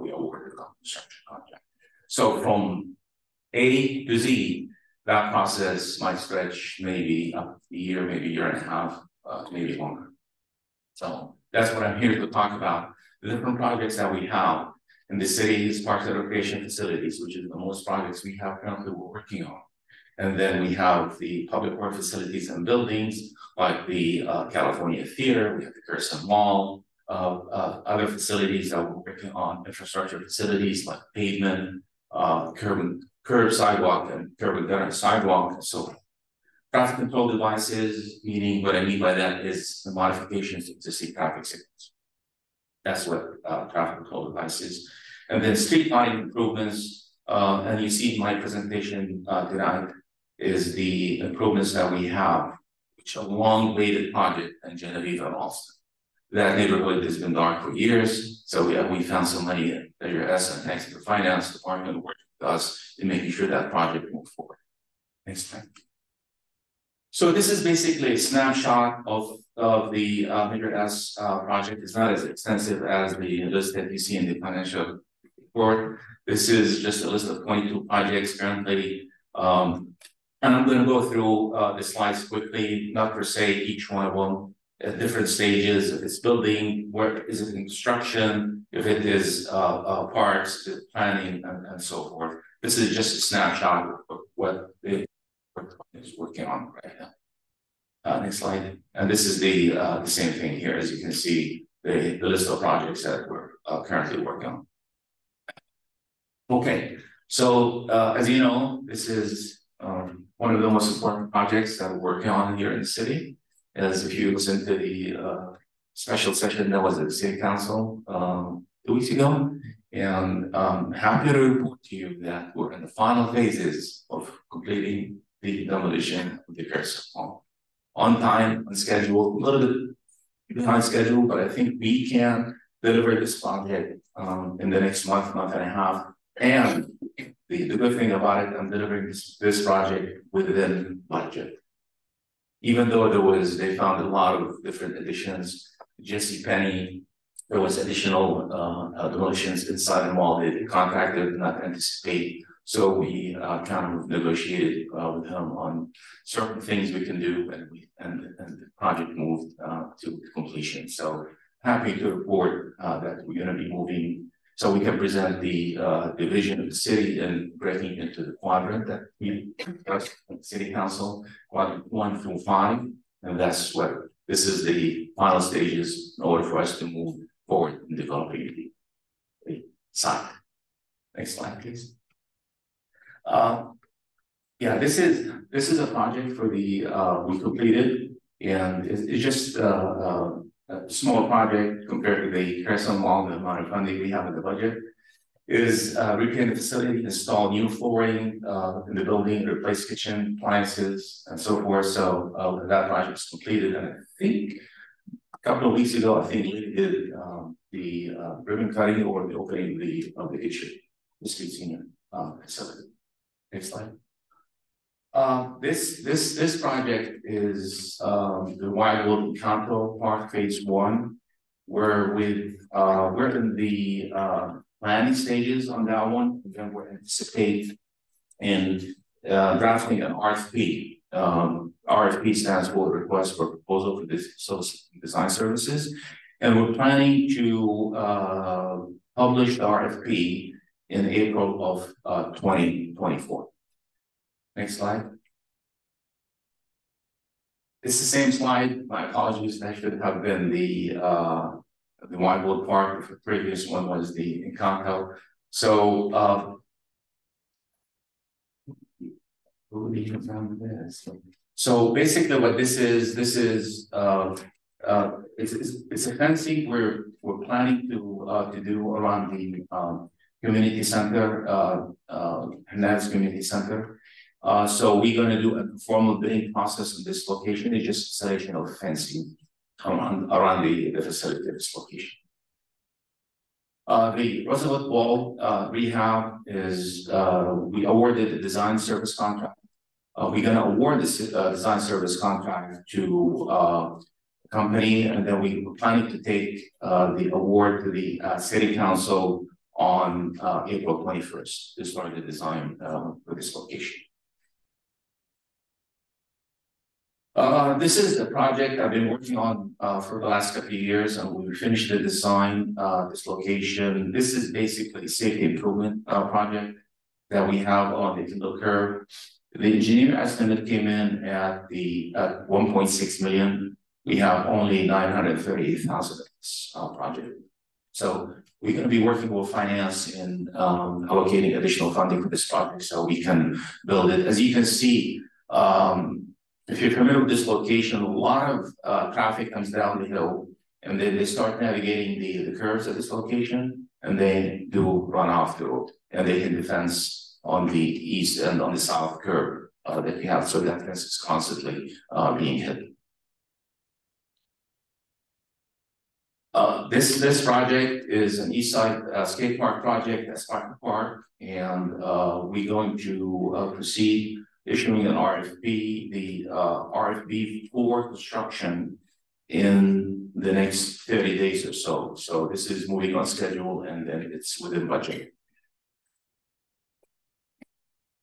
Speaker 5: we award the construction contract. So from A to Z, that process might stretch maybe a year, maybe a year and a half, maybe longer. So that's what I'm here to talk about. The different projects that we have in the city's parks and recreation facilities, which is the most projects we have currently we're working on. And then we have the public work facilities and buildings, like the California Theater, we have the Gerson Mall, other facilities that we're working on, infrastructure facilities like pavement, curb sidewalk and curb and gutter sidewalk, and so forth. Traffic control devices, meaning what I mean by that is the modifications to existing traffic signals. That's what traffic control devices. And then street lighting improvements, and you see in my presentation tonight is the improvements that we have, which are a long-awaited project in Genevieve and Austin. That neighborhood has been dark for years, so we found some money in Measure S, and thanks to the finance department working with us in making sure that project moves forward. Next time. So this is basically a snapshot of the Measure S project. It's not as extensive as the list that you see in the financial report. This is just a list of 22 projects currently. And I'm going to go through the slides quickly, not per se each one of them at different stages. If it's building, where is it construction, if it is parks, planning, and so forth. This is just a snapshot of what the is working on right now. Next slide. And this is the same thing here. As you can see, the list of projects that we're currently working on. Okay, so as you know, this is one of the most important projects that we're working on here in the city. As if you listen to the special session that was at the City Council 2 weeks ago, and I'm happy to report to you that we're in the final phases of completing the demolition of the Gerson Mall. On time, on schedule, a little bit behind schedule, but I think we can deliver this project in the next month and a half. And the good thing about it, I'm delivering this project within budget. Even though they found a lot of different additions, JCPenney, there was additional demolitions inside the mall that the contractor did not anticipate. So we kind of negotiated with him on certain things we can do, and the project moved to completion. So happy to report that we're going to be moving, so we can present the vision of the city and breaking into the quadrant that we discussed at the City Council, quadrant 1 through 5, and that's what this is the final stages in order for us to move forward in developing the site. Next slide, please. Yeah, this is a project for the we completed, and it's just a small project compared to the Gerson Mall. The amount of funding we have in the budget is repaint the facility, install new flooring in the building, replace kitchen appliances, and so forth. So that project is completed, and I think a couple of weeks ago, I think we did the ribbon cutting or the opening of the kitchen, the street senior facility. Next slide. This project is the Wildwood Encanto Park Phase 1, where we're in the planning stages on that one. And then we're anticipate in drafting an RFP. RFP stands for Request for Proposal for Design Services, and we're planning to publish the RFP in April of 2024. Next slide. It's the same slide. My apologies. That should have been the Wildwood Park. The previous one was the Encanto. So so basically, what this is it's a fencing we're planning to do around the community center, Hernandez Community Center. So we're going to do a formal bidding process in this location. It's just installation of fencing. around the facility, this location. The Roosevelt Wall rehab is, we awarded the design service contract. We're gonna award this design service contract to a company, and then we're planning to take the award to the city council on April 21st to start the design for this location. This is a project I've been working on for the last couple of years, and we finished the design, this location. This is basically a safety improvement project that we have on the Tyndall Curve. The engineer estimate came in at 1.6 million. We have only 938,000 this project. So we're going to be working with finance in allocating additional funding for this project so we can build it. As you can see, if you're familiar with this location, a lot of traffic comes down the hill, and then they start navigating the curves at this location, and they do run off the road, and they hit the fence on the east and on the south curve that we have. So that fence is constantly being hit. This project is an East Side skate park project at Spartan Park, and we're going to proceed issuing an RFP, the RFP for construction in the next 30 days or so. So this is moving on schedule, and then it's within budget.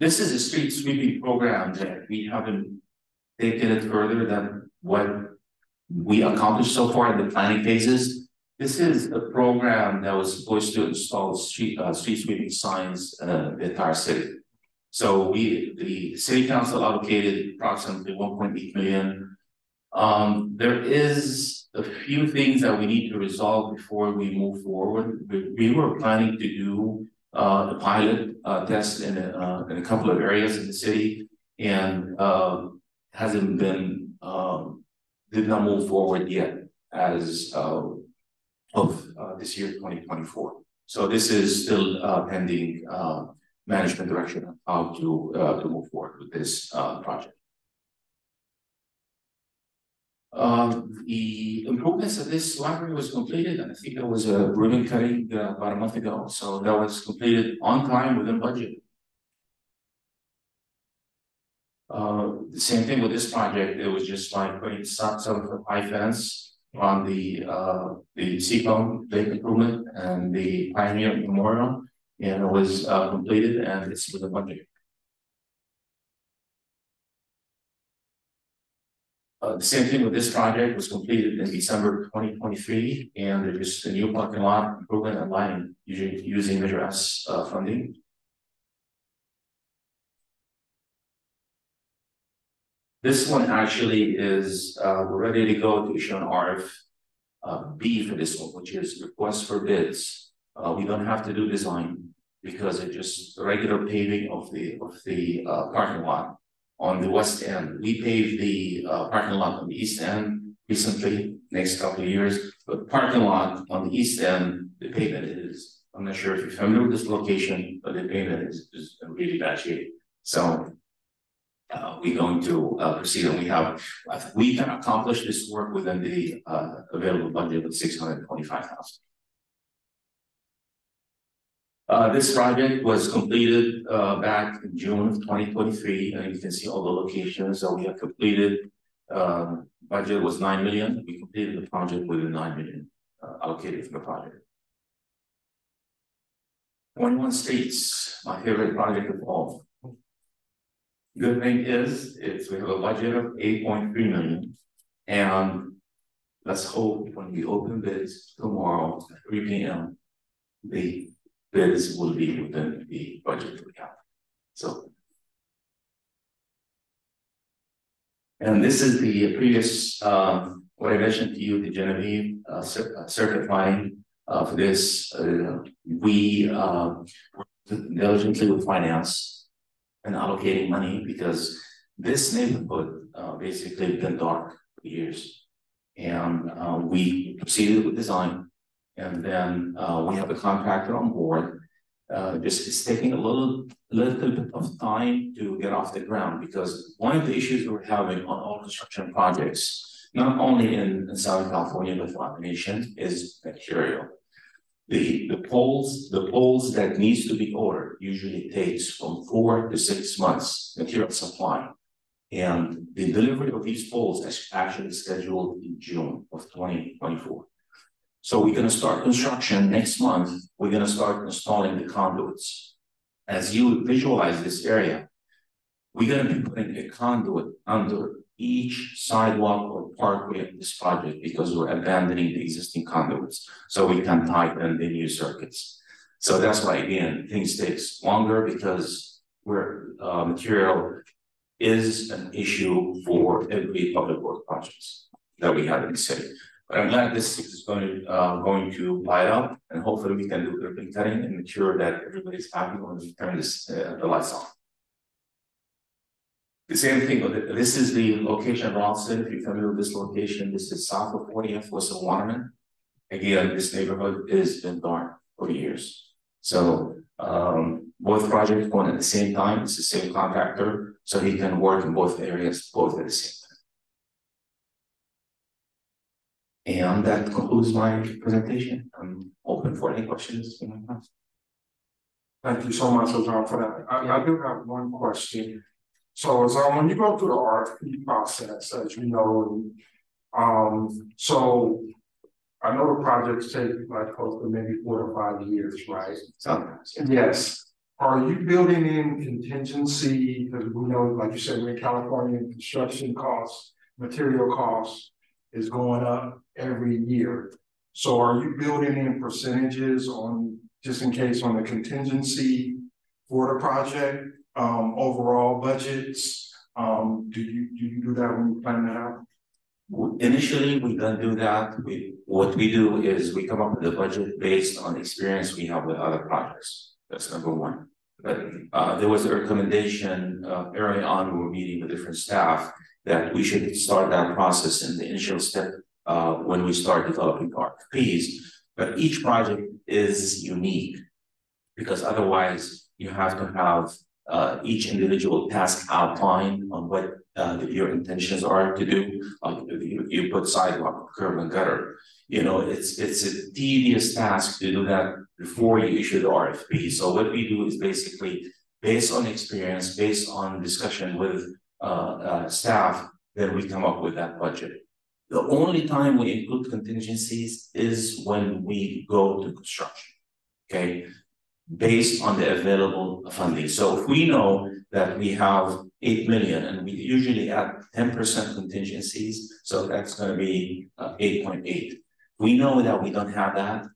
Speaker 5: This is a street sweeping program that we haven't taken it further than what we accomplished so far in the planning phases. This is a program that was supposed to install street sweeping signs in the entire city. So the city council allocated approximately 1.8 million. There is a few things that we need to resolve before we move forward. We were planning to do a pilot test in a couple of areas in the city, and hasn't been did not move forward yet as of this year, 2024. So this is still pending management direction on how to move forward with this project. The improvements of this library was completed, and I think there was a ribbon cutting about a month ago. So that was completed on time within budget. The same thing with this project. It was just like putting some high fence on the Seafoam Lake improvement and the Pioneer Memorial, and it was completed, and it's within budget. The same thing with this project was completed in December 2023, and there's just a new parking lot improvement and lining using Measure S funding. This one actually is we're ready to go to issue an RFP for this one, which is request for bids. We don't have to do design because it's just regular paving of the parking lot. On the west end, we paved the parking lot on the east end recently, next couple of years. But parking lot on the east end, the pavement is, I'm not sure if you're familiar with this location, but the pavement is in really bad shape. So we're going to proceed, and we can accomplish this work within the available budget of $625,000. This project was completed back in June of 2023, and you can see all the locations that we have completed. Budget was $9 million. We completed the project with $9 million allocated for the project. 21 Streets, my favorite project of all. Good thing is, we have a budget of 8.3 million, and let's hope when we open bids tomorrow at 3 p.m. the bids will be within the budget that we have. So, and this is the previous what I mentioned to you, the Genevieve certifying for this. We diligently with finance and allocating money because this neighborhood basically been dark for years, and we proceeded with design. And then we have a contractor on board. Just it's taking a little bit of time to get off the ground, because one of the issues we're having on all construction projects not only in Southern California, but throughout the nation, is material. The poles that needs to be ordered usually takes from 4 to 6 months material supply. And the delivery of these poles is actually scheduled in June of 2024. So we're gonna start construction next month. We're gonna start installing the conduits. As you visualize this area, we're gonna be putting a conduit under each sidewalk or parkway of this project because we're abandoning the existing conduits so we can tighten the new circuits. So that's why, again, things takes longer because material is an issue for every public work projects that we have in the city. But I'm glad this is going to light up, and hopefully we can do ribbon cutting and make sure that everybody's happy when we turn the lights on. The same thing, this is the location of Ralston. If you're familiar with this location, this is south of 40th, west of Waterman. Again, this neighborhood has been dark for years. So both projects going at the same time. It's the same contractor, so he can work in both areas, both at the same time. And that concludes my presentation. I'm open for any questions you might have.
Speaker 1: Thank you so much, Ozan, for that. I do have one question. So Ozan, when you go through the RFP process, as you know, so I know the projects take like close to maybe 4 to 5 years, right?
Speaker 5: Sometimes, yeah.
Speaker 1: Yes. Are you building in contingency? Because we know, like you said, we're in California, construction costs, material costs is going up every year. So are you building in percentages on, just in case, on the contingency for the project, overall budgets? Do you do that when you plan that out?
Speaker 5: Initially, we don't do that. What we do is we come up with a budget based on experience we have with other projects. That's number one. But there was a recommendation early on when we were meeting with different staff that we should start that process in the initial step when we start developing RFPs. But each project is unique because otherwise you have to have each individual task outlined on what your intentions are to do. Like you put sidewalk, curb and gutter. You know, it's a tedious task to do that before you issue the RFP. So what we do is basically based on experience, based on discussion with staff, then we come up with that budget. The only time we include contingencies is when we go to construction, okay? Based on the available funding. So if we know that we have 8 million and we usually add 10% contingencies, so that's going to be 8.8. We know that we don't have that,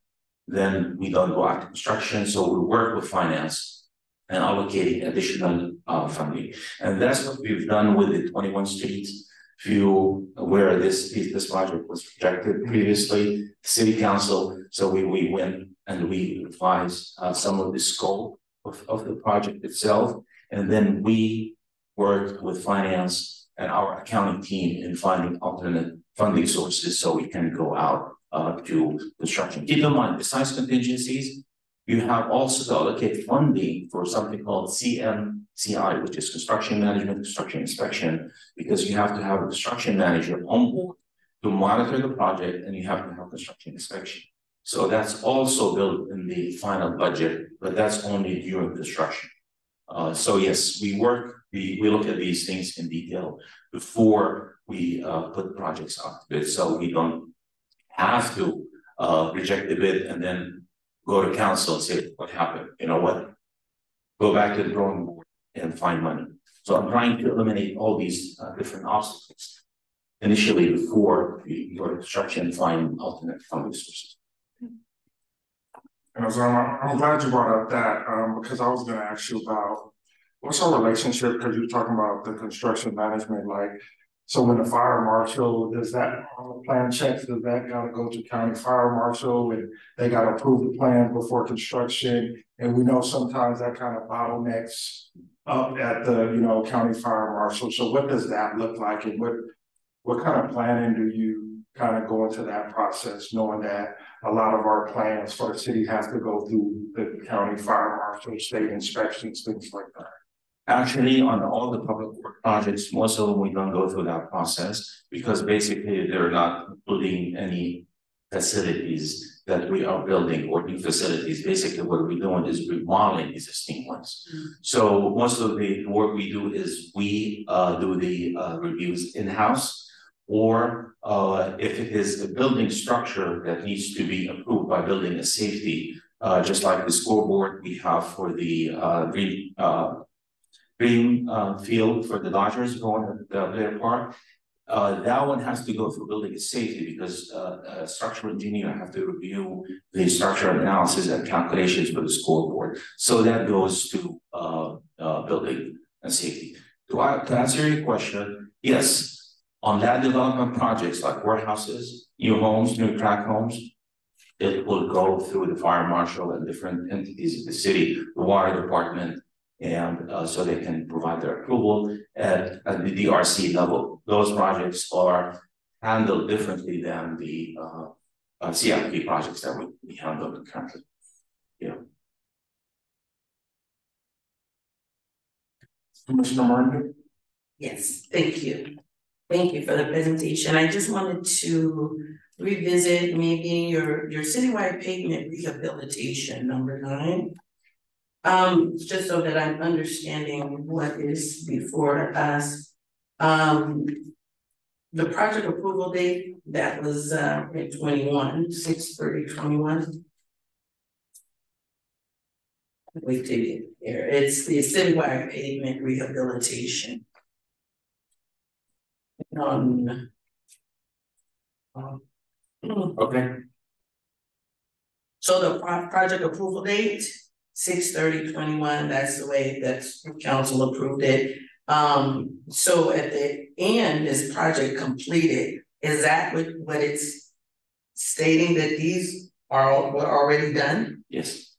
Speaker 5: then we don't go out to construction. So we work with finance and allocating additional funding. And that's what we've done with the 21 streets. Where this project was projected previously, city council. So we went and we revised some of the scope of the project itself. And then we worked with finance and our accounting team in finding alternate funding sources so we can go out to construction. Keep in mind, besides contingencies, you have also to allocate funding for something called CMCI, which is construction management, construction inspection, because you have to have a construction manager on board to monitor the project, and you have to have construction inspection. So that's also built in the final budget, but that's only during construction. So yes, we look at these things in detail before we put projects out to bid, so we don't have to reject the bid and then go to council and say, what happened? You know what? Go back to the drawing board and find money. So I'm trying to eliminate all these different obstacles initially before we go to construction and find alternate funding sources.
Speaker 1: And so I'm glad you brought up that because I was going to ask you about what's our relationship, because you're talking about the construction management, like, so when the fire marshal does that plan checks, does that gotta go to county fire marshal and they gotta approve the plan before construction? And we know sometimes that kind of bottlenecks up at the county fire marshal. So what does that look like, and what kind of planning do you kind of go into that process, knowing that a lot of our plans for the city has to go through the county fire marshal, state inspections, things like that?
Speaker 5: Actually, on all the public work projects, most of them we don't go through that process because basically they're not including any facilities that we are building or new facilities. Basically, what we're doing is remodeling existing ones. So most of the work we do is we do the reviews in-house, or if it is a building structure that needs to be approved by building a safety, just like the scoreboard we have for the green field for the Dodgers going to the Blair Park. That one has to go through building a safety because a structural engineer have to review the structural analysis and calculations for the scoreboard. So that goes to building and safety. To answer your question, yes, on that development projects like warehouses, new homes, new tract homes, it will go through the fire marshal and different entities of the city, the water department, and so they can provide their approval at the DRC level. Those projects are handled differently than the CIP projects that we handle currently. Yeah.
Speaker 1: Commissioner Martin?
Speaker 3: Yes, thank you. Thank you for the presentation. I just wanted to revisit maybe your citywide pavement rehabilitation, number 9. Just so that I'm understanding what is before us. The project approval date, that was in 6/30/21. We did it here. It's the citywide pavement rehabilitation.
Speaker 5: Okay.
Speaker 3: So the project approval date, 6/30/21, that's the way that council approved it. So at the end, this project completed, is that what it's stating, that these were already done?
Speaker 5: Yes.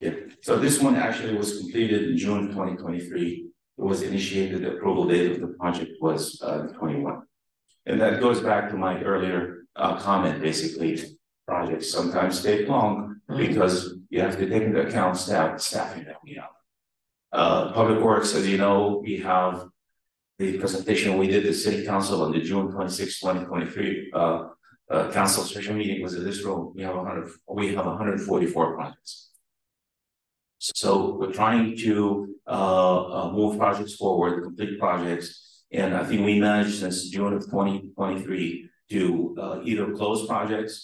Speaker 5: Yeah. So this one actually was completed in June 2023. It was initiated, the approval date of the project was 21. And that goes back to my earlier comment, basically, projects sometimes take long because you have to take into account staffing that we have. Public Works, as you know, we have the presentation we did the City Council on the June 26, 2023 council special meeting was in this room. We have 144 projects. So we're trying to move projects forward, complete projects, and I think we managed since June of 2023 to either close projects,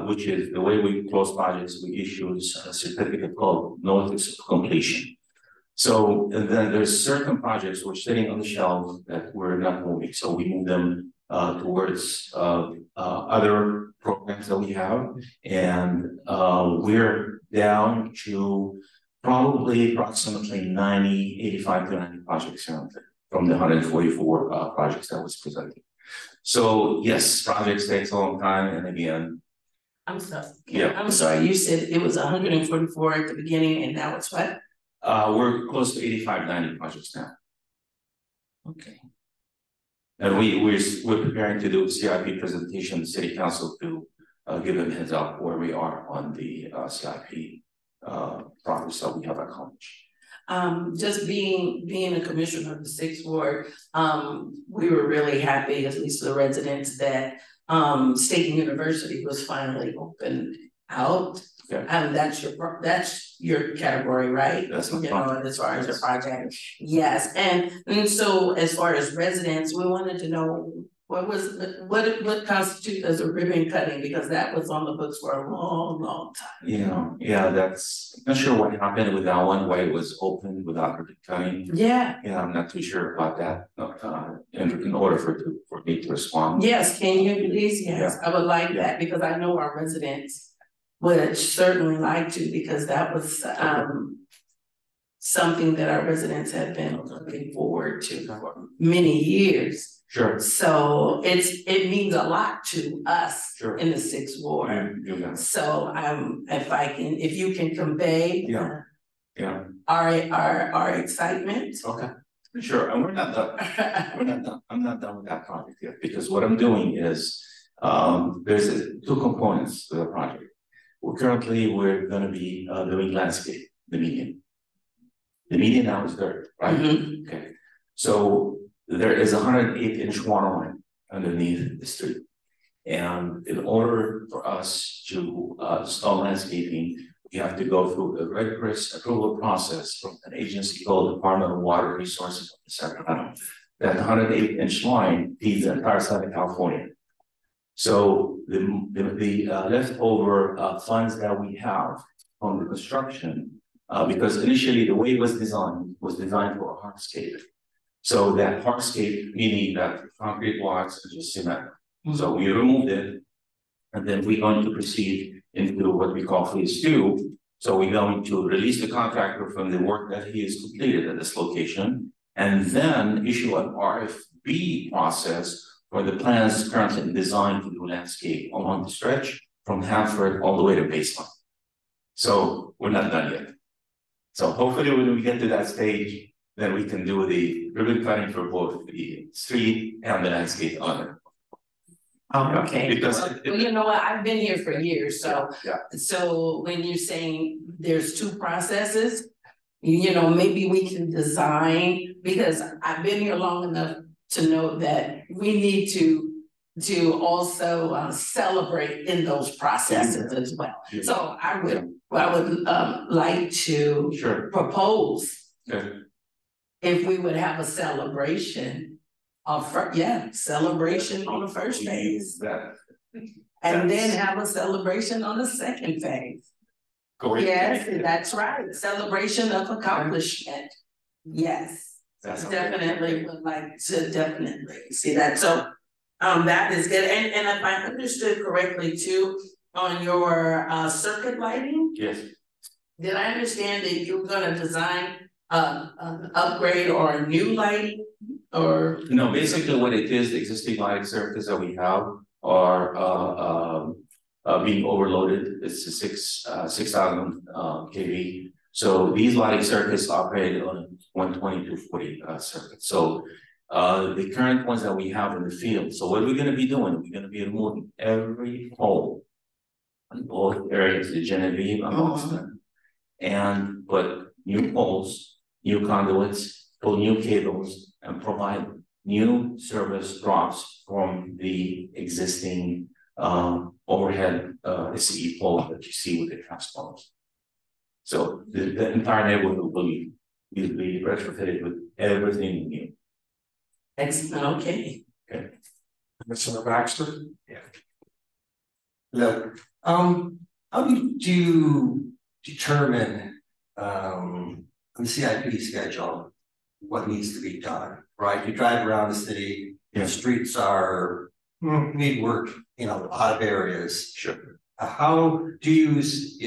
Speaker 5: which is the way we close projects, we issue a certificate called notice of completion. So and then there's certain projects we're sitting on the shelf that we're not moving, so we move them towards other programs that we have, and we're down to probably approximately 85 to 90 projects from the 144 projects that was presented. So yes, projects takes a long time, and again,
Speaker 3: I'm sorry.
Speaker 5: Yeah.
Speaker 3: I'm sorry, you said it was 144 at the beginning and now it's what?
Speaker 5: we're close to 85, 90 projects now.
Speaker 3: Okay.
Speaker 5: And we're preparing to do a CIP presentation, the City Council, to give them a heads up where we are on the CIP progress that we have accomplished.
Speaker 3: Just being a commissioner of the 6th Ward, we were really happy, at least the residents, that State University was finally opened out.
Speaker 5: Yeah.
Speaker 3: That's your category, right?
Speaker 5: That's my
Speaker 3: project. As far as the project. Yes, and so as far as residents, we wanted to know what constitutes as a ribbon cutting, because that was on the books for a long time.
Speaker 5: Yeah, that's, I'm not sure what happened with that one, why it was open without ribbon cutting.
Speaker 3: Yeah.
Speaker 5: Yeah, I'm not too sure about that, in order for me to respond.
Speaker 3: Yes, can you please? Yes, I would like that, because I know our residents would certainly like to, because that was something that our residents have been looking forward to for many years.
Speaker 5: Sure.
Speaker 3: So it means a lot to us.
Speaker 5: Sure.
Speaker 3: In the 6th Ward.
Speaker 5: Yeah.
Speaker 3: So if you can convey our excitement.
Speaker 5: Okay. Sure, and we're not done. I'm not done with that project yet, because what I'm doing is there's two components to the project. We're going to be doing landscape, the median. The median now is dirt, right?
Speaker 3: Mhm.
Speaker 5: Okay, so there is a 108-inch water line underneath the street. And in order for us to install landscaping, we have to go through a rigorous approval process from an agency called Department of Water Resources of Sacramento. That 108-inch line feeds the entire side of California. So the leftover funds that we have from the construction, because initially the way it was designed for a hardscape. So that hardscape, meaning that concrete blocks is just cement. So we removed it, and then we're going to proceed into what we call phase 2. So we're going to release the contractor from the work that he has completed at this location, and then issue an RFP process for the plans currently designed to do landscape along the stretch from Hanford all the way to Baseline. So we're not done yet. So hopefully when we get to that stage, then we can do the ribbon cutting for both the street and the landscape on it.
Speaker 3: Okay,
Speaker 5: Because
Speaker 3: well, you know what, I've been here for years, so.
Speaker 5: Yeah.
Speaker 3: So when you're saying there's 2 processes, you know, maybe we can design, because I've been here long enough to know that we need to also celebrate in those processes as well. So I would like to
Speaker 5: Sure.
Speaker 3: propose
Speaker 5: Okay.
Speaker 3: if we would have a celebration celebration on the first phase.
Speaker 5: That.
Speaker 3: And then have a celebration on the second phase.
Speaker 5: Great.
Speaker 3: Yes, that's right, celebration of accomplishment. Yes,
Speaker 5: That's
Speaker 3: definitely would like to definitely see that, so. That is good, and if I understood correctly too, on your circuit lighting,
Speaker 5: Yes.
Speaker 3: did I understand that you're gonna design an upgrade or a new lighting? Or
Speaker 5: No, basically what it is, the existing lighting circuits that we have are being overloaded. It's a 6,000 kV. So these lighting circuits operate on a 120 to 40 circuit. So the current ones that we have in the field. So what we're gonna be doing, we're gonna be removing every pole in both areas, the Genevieve and Boston. And put new poles, new conduits, pull new cables, and provide new service drops from the existing overhead SCE pole that you see with the transformers. So the entire neighborhood will be retrofitted with everything new.
Speaker 3: excellent, okay.
Speaker 1: Mr. Baxter?
Speaker 6: Look, how do you determine the CIP schedule what needs to be done, right? You drive around the city, the streets need work in a lot of areas.
Speaker 5: Sure.
Speaker 6: How do you use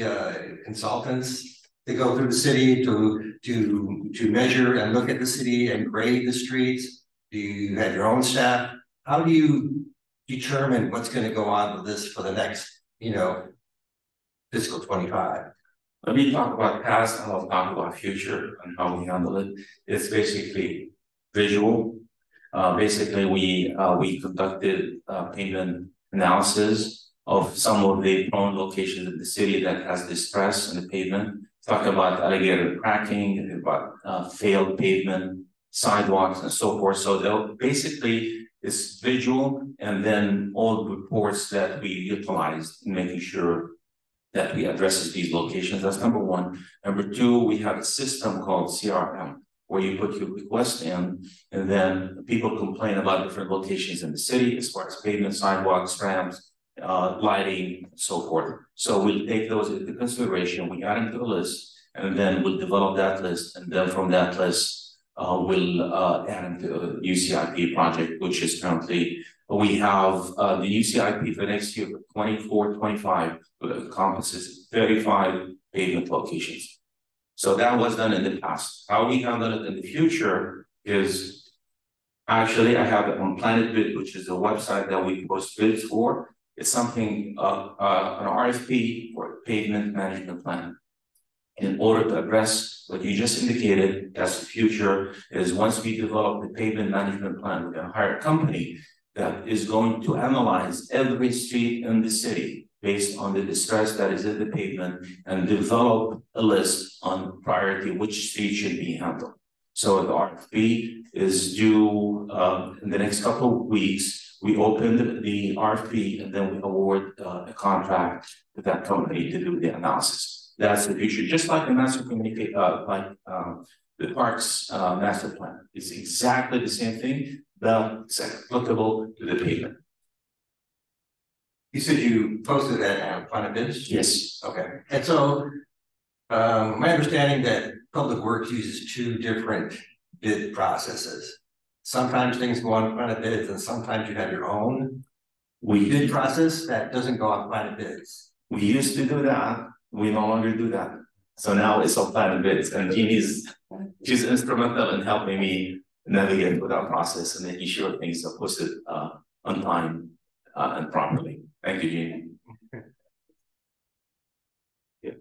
Speaker 6: consultants to go through the city to measure and look at the city and grade the streets? Do you have your own staff? How do you determine what's going to go on with this for the next, fiscal 25?
Speaker 5: Let me talk about past and I'll talk about future and how we handle it. It's basically visual. Basically, we conducted pavement analysis of some of the prone locations in the city that has distress in the pavement. Talk about alligator cracking, about failed pavement, sidewalks, and so forth. So they'll basically it's visual, and then all the reports that we utilized in making sure that we addresses these locations. That's number one. Number two, we have a system called CRM, where you put your request in, and then people complain about different locations in the city as far as pavement, sidewalks, ramps, lighting, and so forth. So we'll take those into consideration, we add them to the list, and then we'll develop that list, and then from that list, we'll add them to the UCIP project, which is currently, we have the UCIP for next year, 24-25, encompasses 35 pavement locations. So that was done in the past. How we handle it in the future is, actually I have it on Planet Bid, which is a website that we post bids for. It's something, an RFP for pavement management plan. In order to address what you just indicated, that's the future, is once we develop the pavement management plan, we're gonna hire a company that is going to analyze every street in the city based on the distress that is in the pavement and develop a list on priority which street should be handled. So the RFP is due in the next couple of weeks. We open the RFP and then we award a contract to that company to do the analysis. That's the future, just like the master communicate, the parks master plan. It's exactly the same thing, but it's applicable to the pavement.
Speaker 6: You said you posted that at Planet Biz?
Speaker 5: Yes.
Speaker 6: Okay, and so, my understanding that Public Works uses two different bid processes. Sometimes things go on Planet Bids and sometimes you have your own bid process that doesn't go on Planet Bids.
Speaker 5: We used to do that, we no longer do that. So now it's on Planet Bids, and she's instrumental in helping me navigate with that process and making sure things are posted on time and properly. Thank you, Jeannie. Yeah.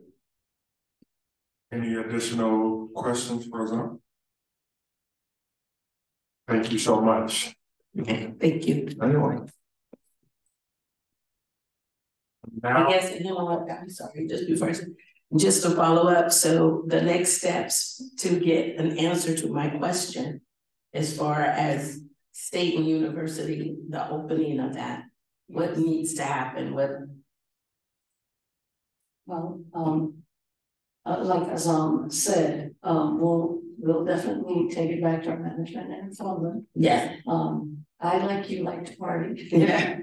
Speaker 1: Any additional questions, President? Thank you so much.
Speaker 3: Thank you.
Speaker 1: Anyway. Now,
Speaker 3: Yes, and you know what, I'm sorry, just before I say, just to follow up, so the next steps to get an answer to my question as far as state and university, the opening of that, what needs to happen, what?
Speaker 7: Well, like Azam said, we'll definitely take it back to our management and inform them.
Speaker 3: Yeah.
Speaker 7: I like to party.
Speaker 3: Yeah.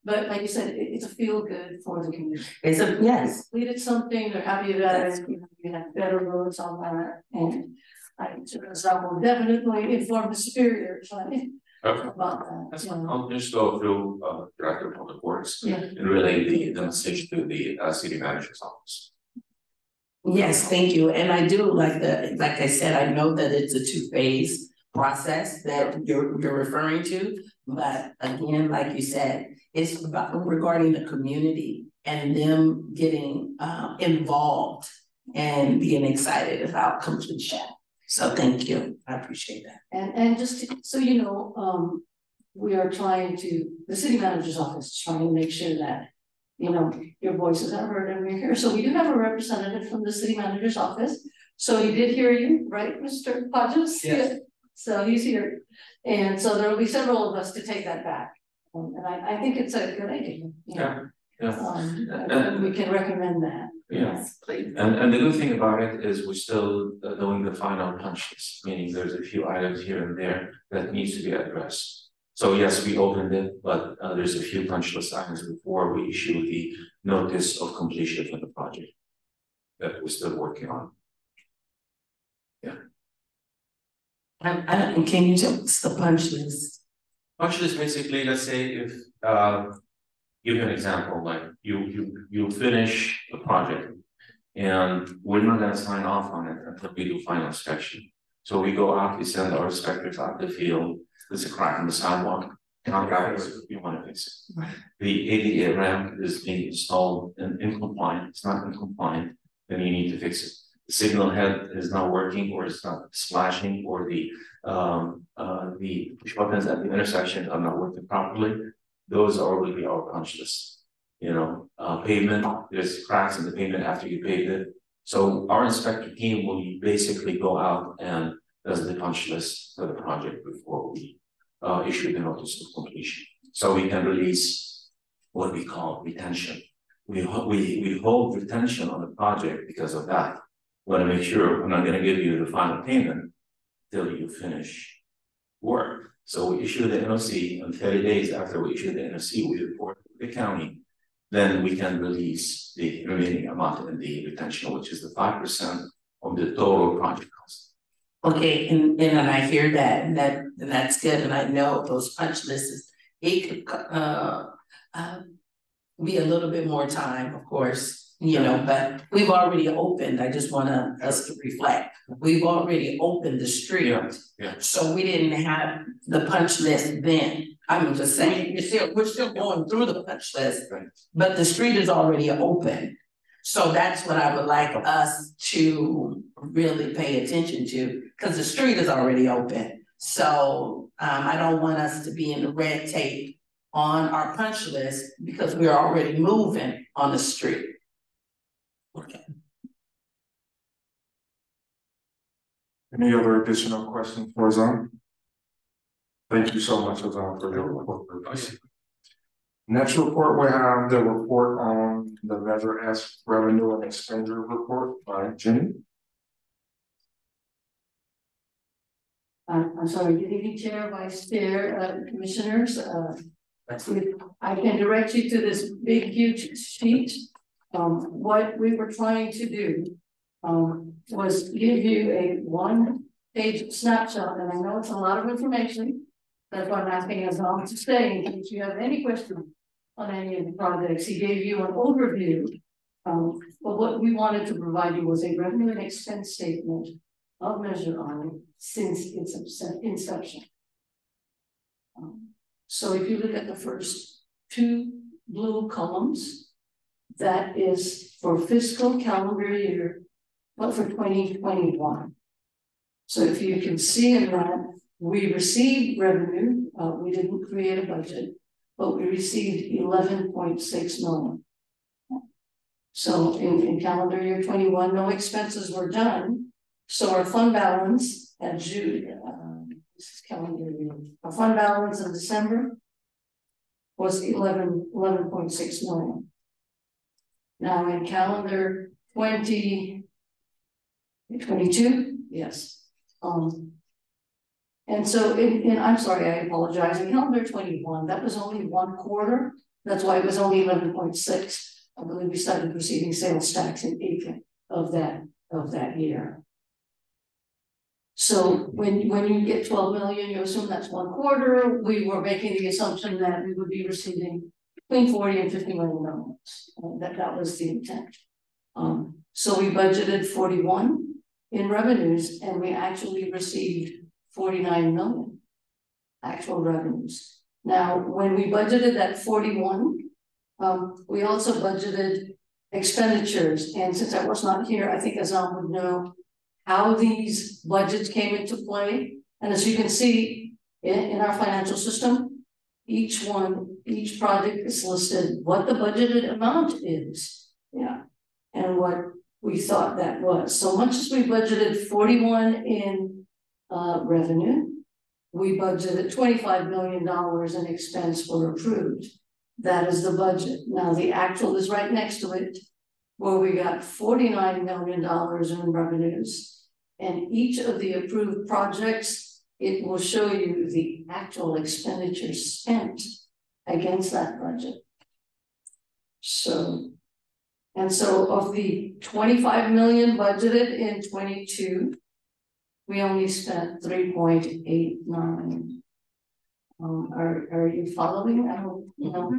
Speaker 7: But like you said, it's a feel good for the community.
Speaker 3: It's a, yes.
Speaker 7: We did something, they're happy about it, we have better roads on that, and I will definitely inform the superiors about that.
Speaker 5: That's fine. I'll just go through Director of Public Works
Speaker 7: Yeah.
Speaker 5: and relay the message to the city manager's office.
Speaker 3: Yes, thank you. And I do like I said, I know that it's a 2-phase process that you're referring to, but again, like you said, it's about regarding the community and them getting involved and being excited about completion. So thank you. I appreciate that.
Speaker 7: And just so you know, we are trying to, the city manager's office is trying to make sure that, you know, your voices are heard and we're here. So we do have a representative from the city manager's office. So he did hear you, right, Mr. Hodges?
Speaker 6: Yes.
Speaker 7: So he's here. And so there will be several of us to take that back. And I think it's a good idea.
Speaker 5: Yeah.
Speaker 7: And we can recommend that.
Speaker 5: Yes, please. And the good thing about it is we're still doing the final punch list, meaning there's a few items here and there that needs to be addressed. So yes, we opened it, but there's a few punch list items before we issue the notice of completion for the project that we're still working on. Yeah.
Speaker 3: Can you tell us the punch list?
Speaker 5: Punch list basically, let's say if give you an example, like you finish the project and we're not gonna sign off on it until we do final inspection. So we go out, we send our inspectors out the field, there's a crack in the sidewalk, contractors, we wanna fix it.
Speaker 3: Right.
Speaker 5: The ADA ramp is being installed and incompliant, it's not in compliant, then you need to fix it. The signal head is not working or it's not splashing or the push buttons at the intersection are not working properly. Those are really our punch list. You know, pavement, there's cracks in the pavement after you paved it. So our inspector team will basically go out and does the punch list for the project before we issue the notice of completion. So we can release what we call retention. We hold retention on the project because of that. We want to make sure we're not going to give you the final payment till you finish work. So we issue the NOC, and 30 days after we issue the NOC, we report to the county. Then we can release the remaining amount in the retention, which is the 5% of the total project cost.
Speaker 3: Okay, and I hear that, and that's good, and I know those punch lists, it could be a little bit more time, of course, you know, but we've already opened, I just want us to reflect. We've already opened the street.
Speaker 5: Yeah.
Speaker 3: So we didn't have the punch list then. I'm just saying, we're still going through the punch list,
Speaker 5: Right.
Speaker 3: but the street is already open. So that's what I would like us to really pay attention to, because the street is already open. So, I don't want us to be in the red tape on our punch list because we're already moving on the street.
Speaker 1: Any other additional questions for Azam? Thank you so much, Azam, for your report. Next report, we have the report on the Measure S revenue and expenditure report by Jenny.
Speaker 7: I'm sorry, good evening, Chair, Vice Chair, Commissioners, I can direct you to this big, huge sheet. What we were trying to do, was give you a one-page snapshot, and I know it's a lot of information. That's why I'm asking Azam to stay in case you have any questions on any of the projects. He gave you an overview. But what we wanted to provide you was a revenue and expense statement of Measure I since its inception. So if you look at the first two blue columns, that is for fiscal calendar year, but for 2021. So if you can see in that, we received revenue, we didn't create a budget, but we received 11.6 million. So in calendar year 21, no expenses were done. So our fund balance at June, this is calendar year, our fund balance in December was 11.6 million. Now in calendar 2022, yes. And so I'm sorry, I apologize, in calendar 21, that was only one quarter. That's why it was only 11.6. I believe we started receiving sales tax in April of that year. So when you get 12 million, you assume that's one quarter. We were making the assumption that we would be receiving between 40 and 50 million dollars. That was the intent. So we budgeted 41 in revenues, and we actually received 49 million actual revenues. Now, when we budgeted that 41, we also budgeted expenditures. And since I was not here, I think Azam would know how these budgets came into play. And as you can see in our financial system, each project is listed what the budgeted amount is. Yeah. And what we thought that was. So much as we budgeted 41 in revenue, we budgeted $25 million in expense were approved. That is the budget. Now the actual is right next to it, where we got $49 million in revenues. And each of the approved projects, it will show you the actual expenditures spent against that budget. So of the 25 million budgeted in 22, we only spent 3.89. Are you following? I don't, you know.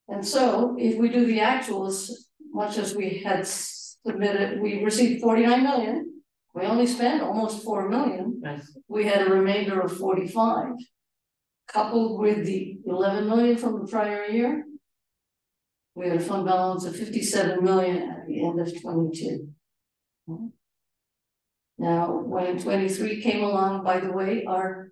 Speaker 7: And so if we do the actuals, much as we had submitted, we received 49 million. We only spent almost 4 million. We had a remainder of 45, coupled with the 11 million from the prior year. We had a fund balance of 57 million at the end of 22. Now, when 23 came along, by the way, our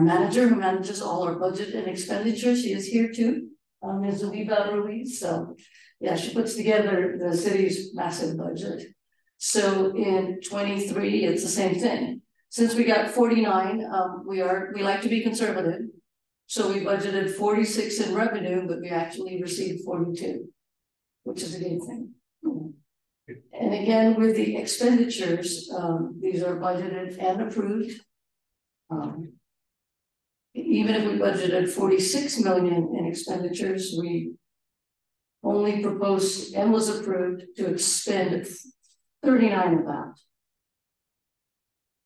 Speaker 7: manager who manages all our budget and expenditures, she is here too, Ms. Zubiba Ruiz. So yeah, she puts together the city's massive budget. So in 23, it's the same thing. Since we got 49, we like to be conservative. So we budgeted 46 in revenue, but we actually received 42, which is a good thing. And again, with the expenditures, these are budgeted and approved. Even if we budgeted 46 million in expenditures, we only proposed and was approved to expend 39 of that.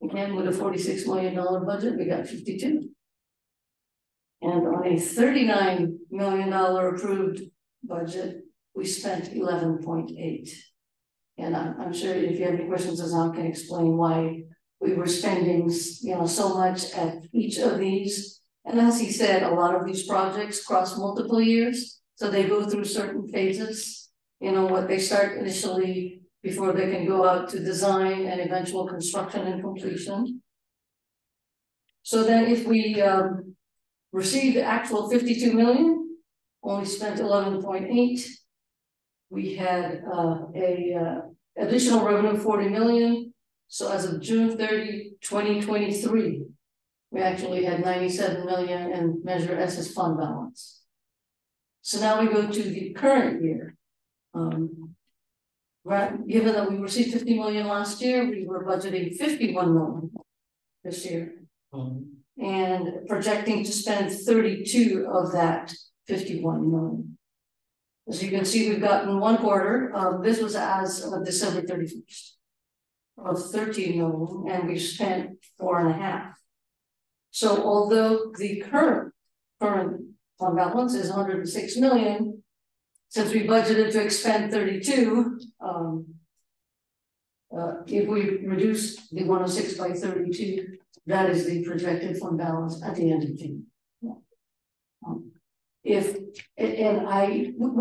Speaker 7: Again, with a $46 million budget, we got 52. And on a $39 million approved budget, we spent 11.8. And I'm sure if you have any questions, Azam can explain why we were spending, so much at each of these. And as he said, a lot of these projects cross multiple years, so they go through certain phases. What they start initially before they can go out to design and eventual construction and completion. So then if we receive the actual 52 million, only spent 11.8. We had additional revenue of 40 million. So as of June 30, 2023, we actually had 97 million in Measure S's fund balance. So now we go to the current year. Right, given that we received 50 million last year, we were budgeting 51 million this year. And projecting to spend 32 of that 51 million. As you can see, we've gotten one quarter, this was as of December 31st, of 13 million, and we've spent 4.5. So although the current fund balance is 106 million, since we budgeted to expend 32, if we reduce the 106 by 32, that is the projected fund balance at the end of June. We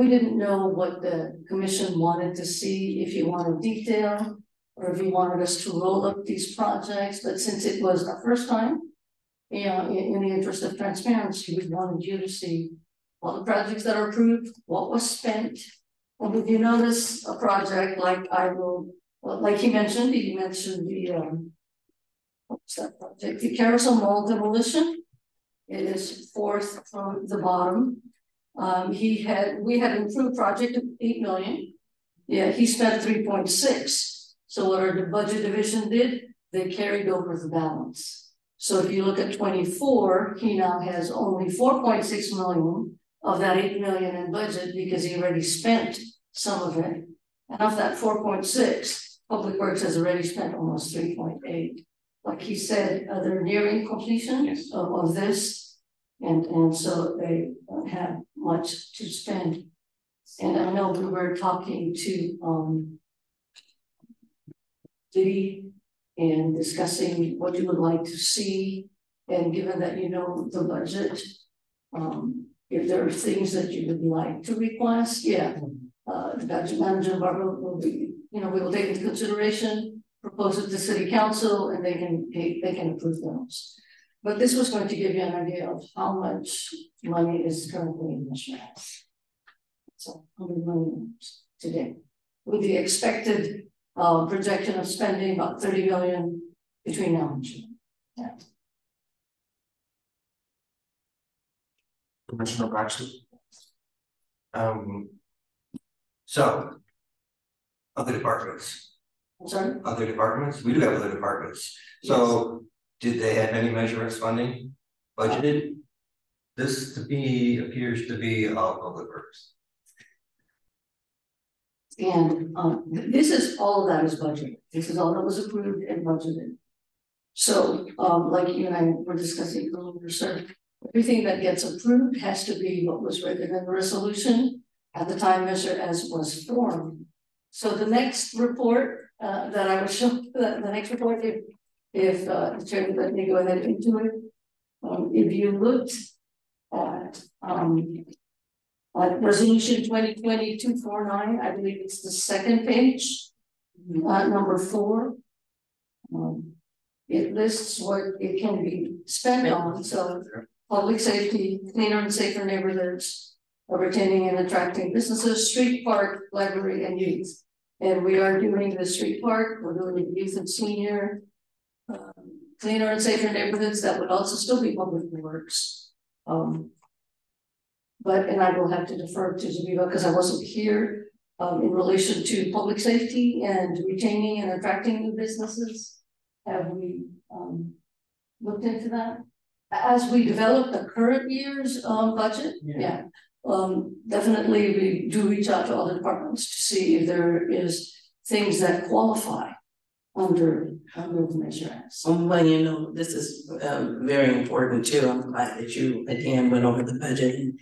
Speaker 7: didn't know what the commission wanted to see, if you wanted detail, or if you wanted us to roll up these projects, but since it was our first time, you know, in the interest of transparency, we wanted you to see all the projects that are approved, what was spent. And if you notice a project like like he mentioned the what's that project? The Carousel Mall demolition. It is fourth from the bottom. We had improved project of 8 million. Yeah, he spent 3.6. So what the budget division did, they carried over the balance. So if you look at 24, he now has only 4.6 million of that 8 million in budget because he already spent some of it. And of that 4.6, Public Works has already spent almost 3.8. Like he said, they're nearing completion of this, and so they don't have much to spend. And I know we were talking to Diddy and discussing what you would like to see, and given that you know the budget, if there are things that you would like to request, the budget manager Barbara will be, we will take into consideration, propose it to city council, and they can approve those. But this was going to give you an idea of how much money is currently in the shares. So 100 million today, with the expected projection of spending about 30 million between now and June. Yeah.
Speaker 1: Commissioner Baxter.
Speaker 6: So, other departments.
Speaker 7: I'm sorry?
Speaker 6: Other departments, we do have other departments. So, did they have any measurements funding budgeted? This to me appears to be all Public Works.
Speaker 7: And this is all of that is budgeted. This is all that was approved and budgeted. So, like you and I were discussing earlier, sir, everything that gets approved has to be what was written in the resolution at the time Measure S was formed. So the next report that I will show, the next report, if the chairman let me go ahead into it, if you looked at resolution 2020-249, I believe it's the second page, number 4. It lists what it can be spent on. So public safety, cleaner and safer neighborhoods, retaining and attracting businesses, street, park, library, and youth. And we are doing the street park, we're doing youth and senior, cleaner and safer neighborhoods. That would also still be Public Works. And I will have to defer to Zubiba because I wasn't here in relation to public safety and retaining and attracting new businesses. Have we looked into that? As we develop the current year's budget, definitely we do reach out to other departments to see if there is things that qualify under the Measure S.
Speaker 3: Well, this is very important too. I'm glad that you again went over the budget,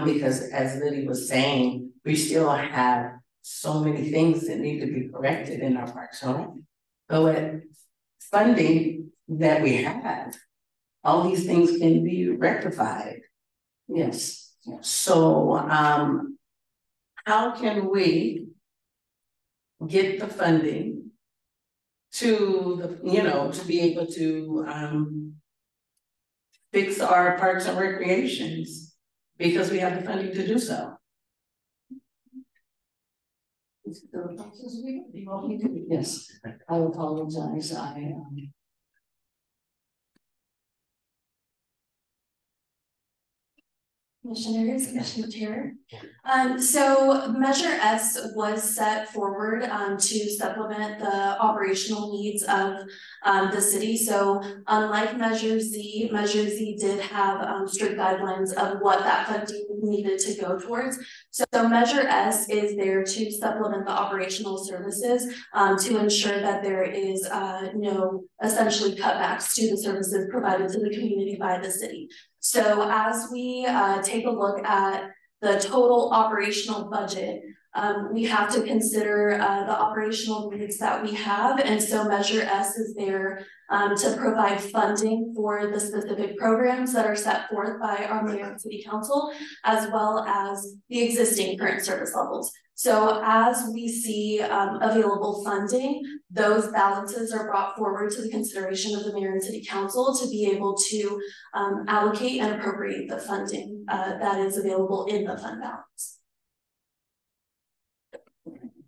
Speaker 3: because as Liddy was saying, we still have so many things that need to be corrected in our parks, right? But with funding that we have, all these things can be rectified.
Speaker 7: Yes.
Speaker 3: So how can we get the funding to the, you know, to be able to fix our parks and recreations, because we have the funding to do so.
Speaker 7: Yes, I apologize,
Speaker 8: Commissioners, Commissioner Chair. So Measure S was set forward to supplement the operational needs of the city. So unlike Measure Z did have strict guidelines of what that funding needed to go towards. So Measure S is there to supplement the operational services to ensure that there is no essentially cutbacks to the services provided to the community by the city. So as we take a look at the total operational budget, we have to consider the operational needs that we have. And so Measure S is there to provide funding for the specific programs that are set forth by our mayor and city council, as well as the existing current service levels. So as we see available funding, those balances are brought forward to the consideration of the mayor and city council to be able to allocate and appropriate the funding that is available in the fund balance.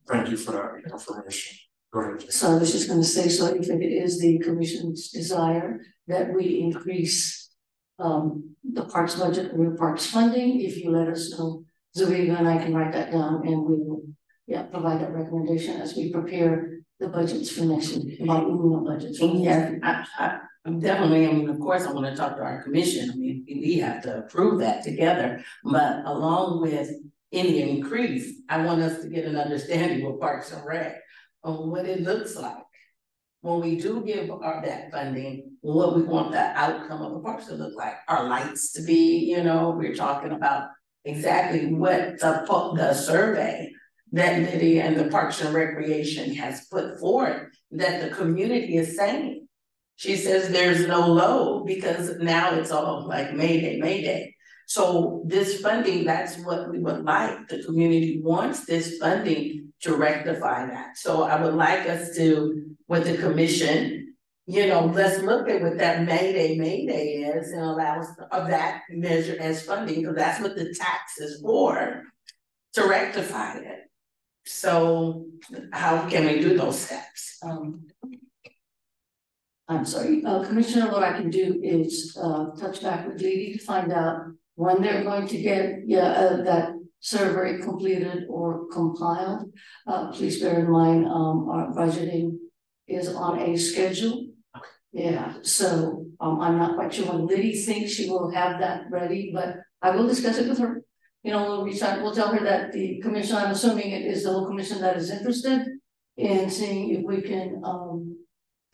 Speaker 1: Thank you for that information. Go ahead.
Speaker 7: so I was just gonna say, so if it is the commission's desire that we increase the parks budget or parks funding, if you let us know, Zuriga and I can write that down and we will, provide that recommendation as we prepare the budgets for next week, about budgets.
Speaker 3: Yeah, I'm definitely, I mean, of course, I wanna talk to our commission, I mean, we have to approve that together, but along with any increase, I want us to get an understanding of Parks and Rec on what it looks like. When we do give that funding, what we want the outcome of the parks to look like, our lights to be, you know, we're talking about exactly what the survey that Lydia and the Parks and Recreation has put forth that the community is saying. She says there's no load because now it's all like Mayday, Mayday. So this funding, that's what we would like. The community wants this funding to rectify that. So I would like us to, with the commission, you know, let's look at what that Mayday, Mayday is and allow us of that measure as funding, because that's what the tax is for, to rectify it. So how can we do those steps?
Speaker 7: I'm sorry, Commissioner, what I can do is touch back with Lady to find out when they're going to get that survey completed or compiled. Please bear in mind our budgeting is on a schedule. Yeah, so I'm not quite sure when Liddy thinks she will have that ready, but I will discuss it with her. You know, we'll reach out, we'll tell her that the commission, I'm assuming it is the whole commission that is interested in seeing if we can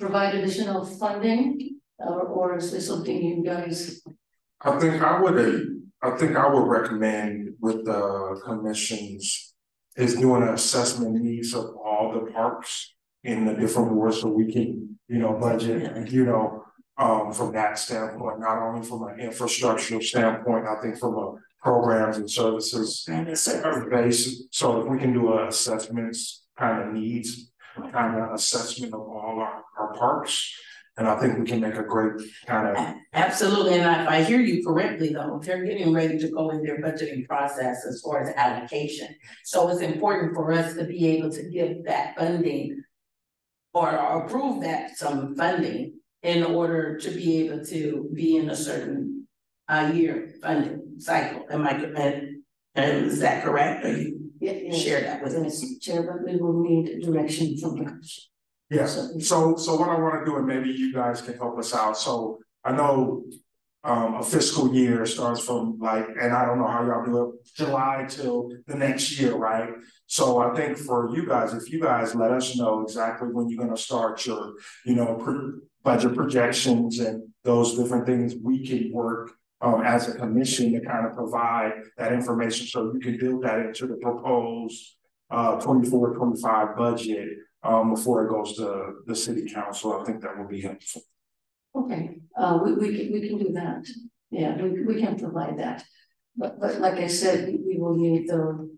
Speaker 7: provide additional funding, or is this something you guys?
Speaker 1: I think I would recommend with the commissions is doing an assessment needs of all the parks in the different wards so we can, you know, budget, you know, from that standpoint, not only from an infrastructural standpoint, I think from a programs and services base. So if we can do a assessments kind of needs, kind of assessment of all our parks, and I think we can make a great kind of.
Speaker 3: Absolutely, and if I hear you correctly though, they're getting ready to go in their budgeting process as far as allocation. So it's important for us to be able to give that funding or approve that some funding in order to be able to be in a certain year funding cycle. Am I correct? And is that correct? Or you share that with us?
Speaker 7: Chair, but we will need direction from the commission.
Speaker 1: Yeah, so what I want to do, and maybe you guys can help us out. So I know a fiscal year starts from like, and I don't know how y'all do it, July till the next year, right? So I think for you guys, if you guys let us know exactly when you're going to start your, you know, budget projections and those different things, we can work as a commission to kind of provide that information so you can build that into the proposed 24-25 budget before it goes to the city council. I think that would be helpful.
Speaker 7: Okay, we can do that. Yeah, we can provide that. But like I said, we will need the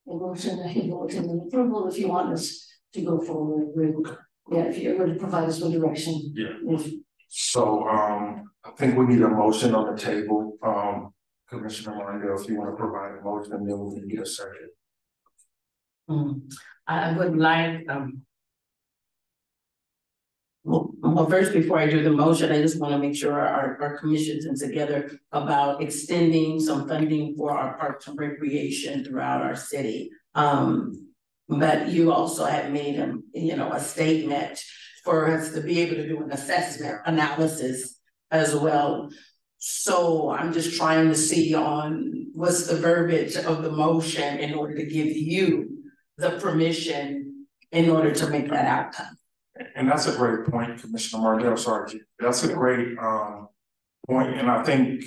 Speaker 7: motion, a vote and an approval if you want us to go forward with, if you're going to provide us with direction.
Speaker 1: Yeah. So, I think we need a motion on the table, Commissioner Rondell, if you wanna provide a motion, then we can get a second.
Speaker 3: I would like, well, first, before I do the motion, I just wanna make sure our commissions are together about extending some funding for our parks and recreation throughout our city. But you also have made a statement for us to be able to do an assessment analysis as well. So I'm just trying to see on what's the verbiage of the motion in order to give you the permission in order to make that outcome.
Speaker 1: And that's a great point, Commissioner Rondell, sorry, that's a great point, and I think,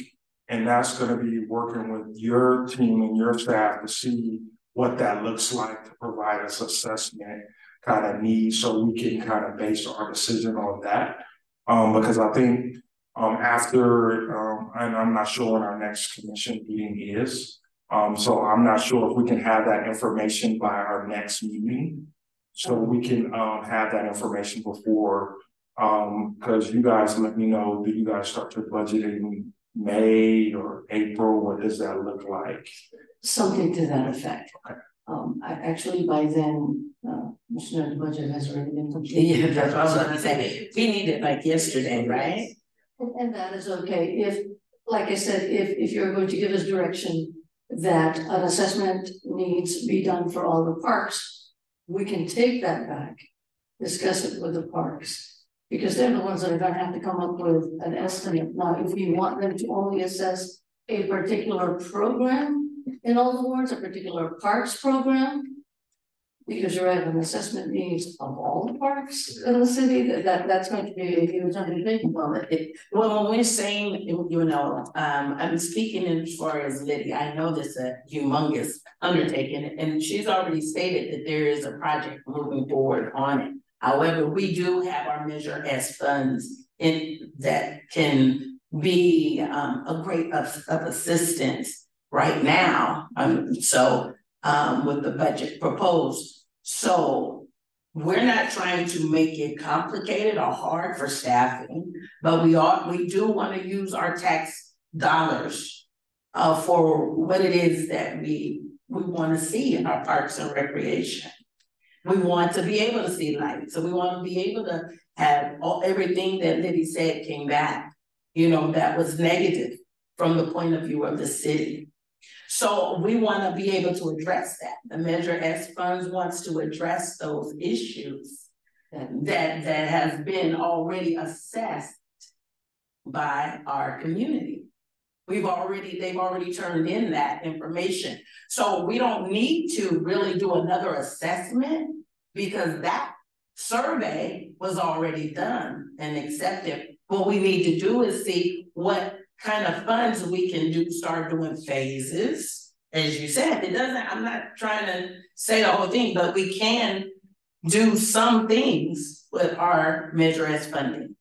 Speaker 1: and that's gonna be working with your team and your staff to see what that looks like to provide us assessment kind of needs, so we can kind of base our decision on that. Because I think after and I'm not sure when our next commission meeting is. So I'm not sure if we can have that information by our next meeting. So we can have that information before, because you guys let me know, do you guys start your budget in May or April? What does that look like?
Speaker 7: Something to that effect.
Speaker 1: Okay.
Speaker 7: I actually by then, the budget has already been completed.
Speaker 3: Yeah, that's what I was gonna say. We need it like yesterday, right?
Speaker 7: And that is okay. If, like I said, if you're going to give us direction that an assessment needs to be done for all the parks, we can take that back, discuss it with the parks, because they're the ones that are gonna have to come up with an estimate. Now, if we want them to only assess a particular program, in other words, a particular parks program, because you're right, an assessment needs of all the parks in the city, that's going to be a huge undertaking.
Speaker 3: Well, when we're saying, I'm speaking as far as Lydia, I know this is a humongous undertaking, and she's already stated that there is a project moving forward on it. However, we do have our Measure S funds in that can be a great of assistance right now. With the budget proposed. So we're not trying to make it complicated or hard for staffing, but we do want to use our tax dollars for what it is that we want to see in our parks and recreation. We want to be able to see lights, so we want to be able to have everything that Liddy said came back, that was negative from the point of view of the city. So we want to be able to address that. The Measure S funds wants to address those issues that has been already assessed by our community. They've already turned in that information. So we don't need to really do another assessment because that survey was already done and accepted. What we need to do is see what kind of funds we can start doing phases. As you said, I'm not trying to say the whole thing, but we can do some things with our Measure S funding.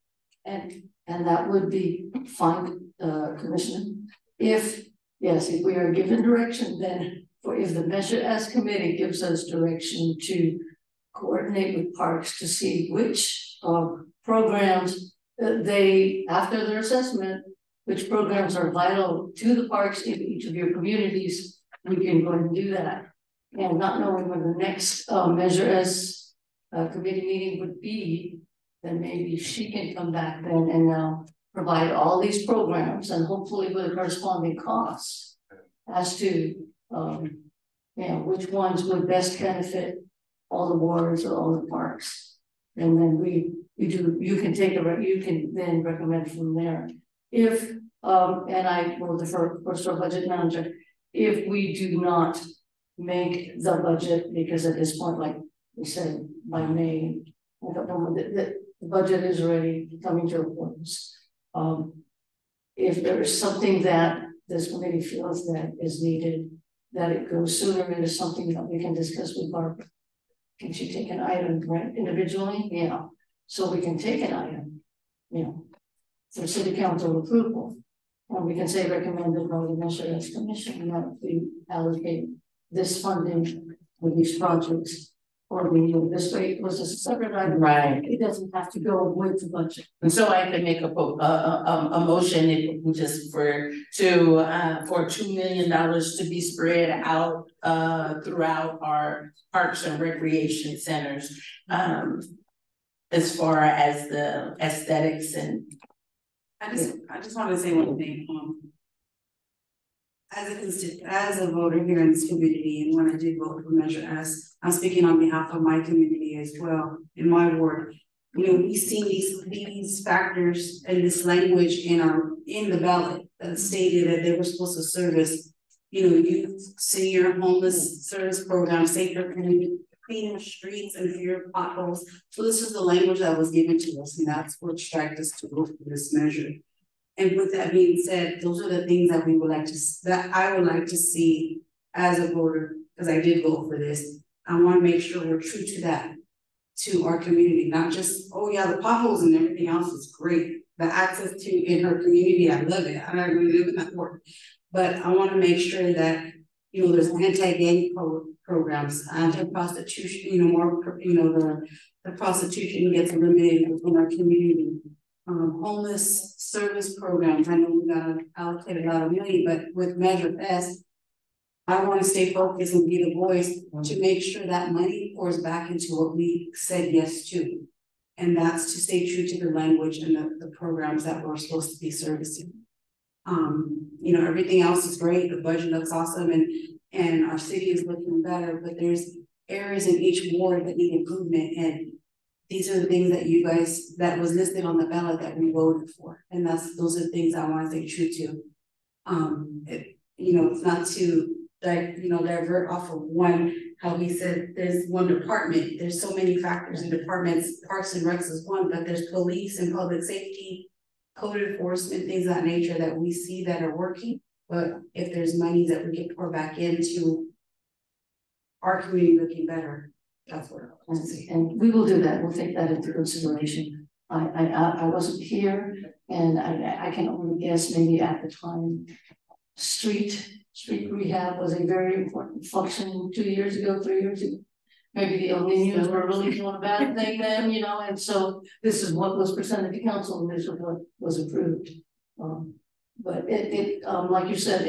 Speaker 7: And that would be fine, Commissioner. If we are given direction, then if the Measure S committee gives us direction to coordinate with parks to see which programs after their assessment, which programs are vital to the parks in each of your communities, we can go and do that. And not knowing when the next Measure S committee meeting would be, then maybe she can come back then and now provide all these programs and hopefully with a corresponding costs as to which ones would best benefit all the wards or all the parks. And then you can then recommend from there. If and I will defer of course to our budget manager, if we do not make the budget, because at this point, like we said, by May, I don't know, the budget is already coming to a close. If there is something that this committee feels that is needed, that it goes sooner, it is something that we can discuss with Barbara. Can she take an item, right, individually? Yeah. So we can take an item, for city council approval. And we can say recommended by the Measure S commission, and that we allocate this funding for these projects for the year. This way it was a separate item.
Speaker 3: Right.
Speaker 7: It doesn't have to go with the budget.
Speaker 3: And so I can make a motion just for $2 million to be spread out throughout our parks and recreation centers. As far as the aesthetics and.
Speaker 4: I just wanted to say one thing, as a voter here in this community, and when I did vote for Measure S, I'm speaking on behalf of my community as well, in my ward. You know, we've seen these factors and this language in the ballot that stated that they were supposed to service, you know, youth, senior, homeless service programs, safer community, cleaner streets and fewer potholes. So this is the language that was given to us, and that's what struck us to vote for this measure. And with that being said, those are the things that I would like to see as a voter, because I did vote for this. I want to make sure we're true to that, to our community, not just, oh yeah, the potholes and everything else is great. The access to in her community, I love it. I don't really live in that world, but I want to make sure that, you know, there's anti-gang programs, anti-prostitution, you know, more, you know, the prostitution gets eliminated within our community. Homeless service programs. I know we got to allocate a lot of money, but with Measure S, I want to stay focused and be the voice to make sure that money pours back into what we said yes to. And that's to stay true to the language and the programs that we're supposed to be servicing. You know, everything else is great. The budget looks awesome and our city is looking better, but there's areas in each ward that need improvement, and these are the things that you guys, that was listed on the ballot that we voted for. And those are the things I want to stay true to. You know, it's not to divert off of one, how he said there's one department, there's so many factors and departments, Parks and Recs is one, but there's police and public safety, code enforcement, things of that nature that we see that are working. But if there's money that we can pour back into our community looking better, that's what I want to see.
Speaker 7: And we will do that. We'll take that into consideration. I wasn't here, and I can only guess maybe at the time, street rehab was a very important function 2 years ago, 3 years ago. Maybe the O'Neills were really doing a bad thing then, you know, and so this is what was presented to council, and this is what was approved. But like you said,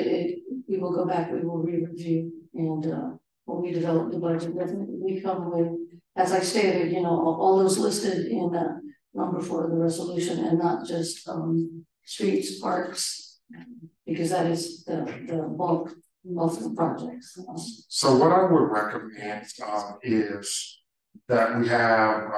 Speaker 7: we will go back, we will re-review, and when we develop the budget, definitely we come with, as I stated, you know, all those listed in number 4 of the resolution, and not just streets, parks, because that is the bulk of the projects.
Speaker 1: So what I would recommend is that we have,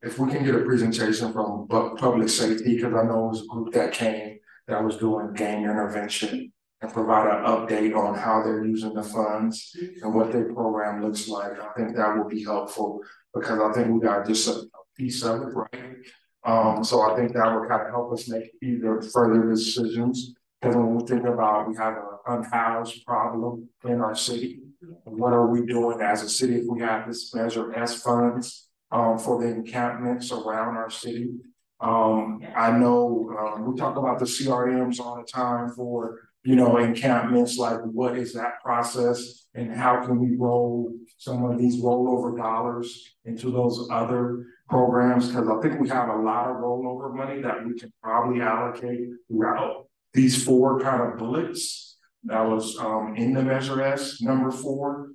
Speaker 1: if we can get a presentation from public safety, because I know it was a group that came that was doing gang intervention, and provide an update on how they're using the funds and what their program looks like. I think that will be helpful, because I think we got just a piece of it, right? So I think that will kind of help us make either further decisions. Because when we think about, we have an unhoused problem in our city. What are we doing as a city if we have this Measure S funds for the encampments around our city? I know we talk about the CRMs all the time for, you know, encampments, like what is that process and how can we roll some of these rollover dollars into those other programs? Because I think we have a lot of rollover money that we can probably allocate throughout these 4 kind of bullets that was in the Measure S number 4.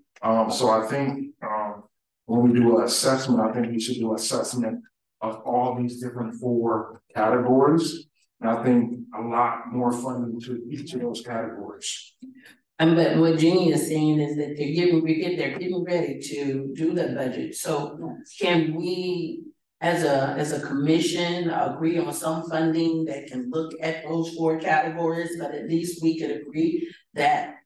Speaker 1: So I think when we do an assessment, I think we should do an assessment of all these different 4 categories. And I think a lot more funding to each of those categories.
Speaker 3: But what Jeannie is saying is that they're getting ready to do the budget. So can we, as a commission, agree on some funding that can look at those 4 categories, but at least we could agree that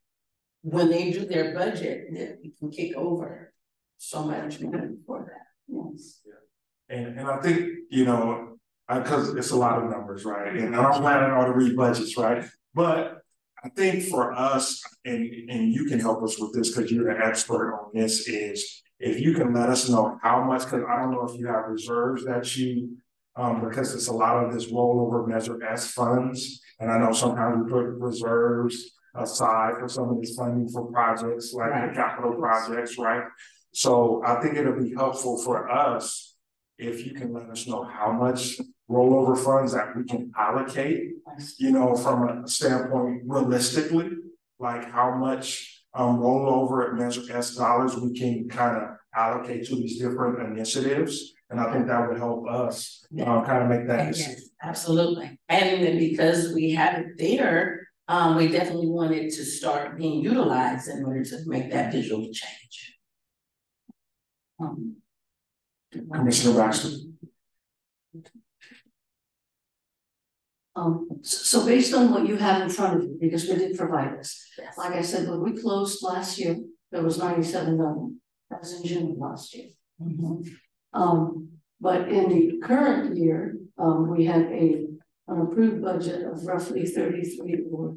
Speaker 3: when they do their budget, that we can kick over so much money for that. Yes.
Speaker 1: And I think, you know, because it's a lot of numbers, right? And I don't plan on to read budgets, right? But I think for us, and you can help us with this because you're an expert on this, is if you can let us know how much, because I don't know if you have reserves that you, because it's a lot of this rollover Measure S funds. And I know sometimes we put reserves aside for some of this funding for projects like the capital projects, right? So I think it'll be helpful for us if you can let us know how much rollover funds that we can allocate, from a standpoint realistically, like how much rollover at Measure S dollars we can kind of allocate to these different initiatives. And I think that would help us kind of make that decision.
Speaker 3: Yes, absolutely. And then because we have it there, we definitely want it to start being utilized in order to make that visual change.
Speaker 1: Commissioner Baxter.
Speaker 7: So based on what you have in front of you, because we did provide this,
Speaker 3: Yes.
Speaker 7: like I said, when we closed last year, there was 97 million. That was in June of last year. But in the current year, we have an approved budget of roughly 33 or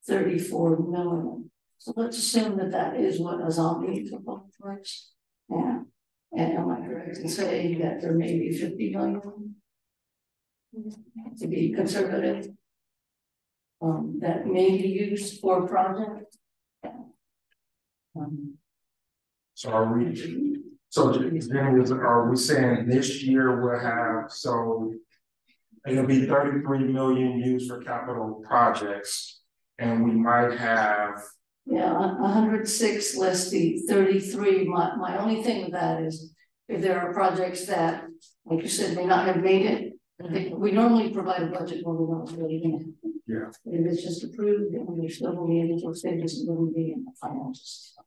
Speaker 7: 34 million. So let's assume that that is what Azami for both works. Yeah. And am I correct in saying that there may be 50 million to be conservative? That may be used for a project.
Speaker 1: So are we, are we saying this year we'll have, so it'll be 33 million used for capital projects, and we might have.
Speaker 7: Yeah, 106 less the 33. My only thing with that is if there are projects that, like you said, may not have made it. We normally provide a budget when we know it's really gonna happen.
Speaker 1: Yeah.
Speaker 7: If it's just approved, then we're still going to be able to say this will be in the financial system.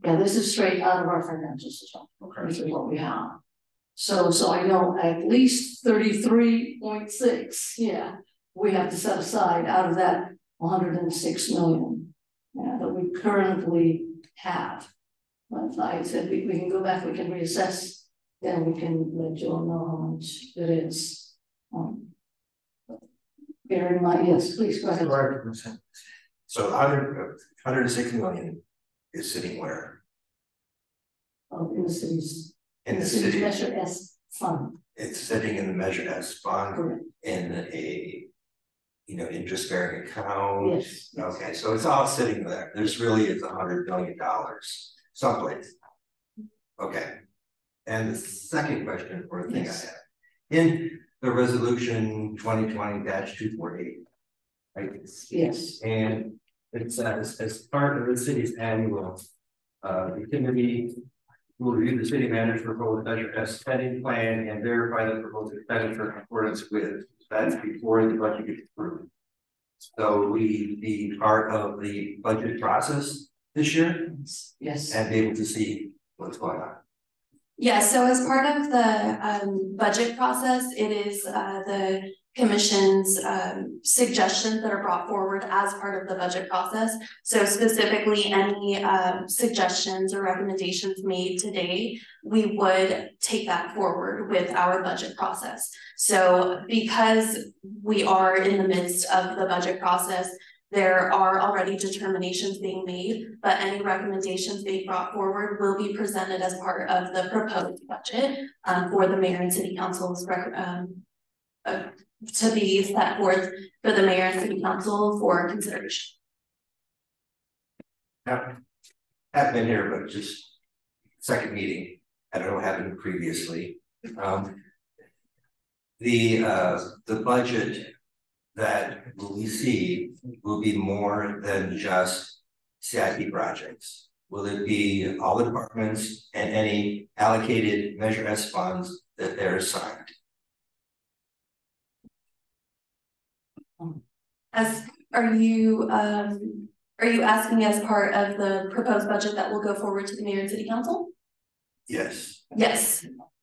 Speaker 7: Yeah, this is straight out of our financial system.
Speaker 1: Okay.
Speaker 7: This is what we have. So I know at least 33.6. Yeah, we have to set aside out of that 106 million that we currently have. But like I said, we can go back, we can reassess, then we can let Joel know how much it is. Bear in mind, yes, please go ahead.
Speaker 6: So 106 million is sitting where?
Speaker 7: In the city's.
Speaker 6: In the
Speaker 7: city's
Speaker 6: city.
Speaker 7: Measure S fund.
Speaker 6: It's sitting in the Measure S fund
Speaker 7: Correct.
Speaker 6: in a, interest bearing account.
Speaker 7: Yes.
Speaker 6: Okay, so it's all sitting there. There's really is $100 million someplace. Okay. And the second question or thing
Speaker 7: Yes.
Speaker 6: I have in the resolution 2020-248, right?
Speaker 7: Yes.
Speaker 6: And it says, as part of the city's annual, the committee will review the city manager's proposed Measure S spending plan and verify the proposed expenditure in accordance with. That's before the budget gets approved. So we be part of the budget process this year
Speaker 7: Yes.
Speaker 6: and be able to see what's going on.
Speaker 8: Yeah, so as part of the budget process, it is the commission's suggestions that are brought forward as part of the budget process. So specifically, any suggestions or recommendations made today, we would take that forward with our budget process. So because we are in the midst of the budget process, there are already determinations being made, but any recommendations being brought forward will be presented as part of the proposed budget for the mayor and city council's to be set forth for the mayor and city council for consideration.
Speaker 6: Now, I've been here, but just second meeting. I don't know what happened previously. The budget that we see will be more than just CIP projects. Will it be all the departments and any allocated Measure S funds that they're assigned?
Speaker 8: Are you asking as part of the proposed budget that will go forward to the mayor and city council?
Speaker 6: Yes.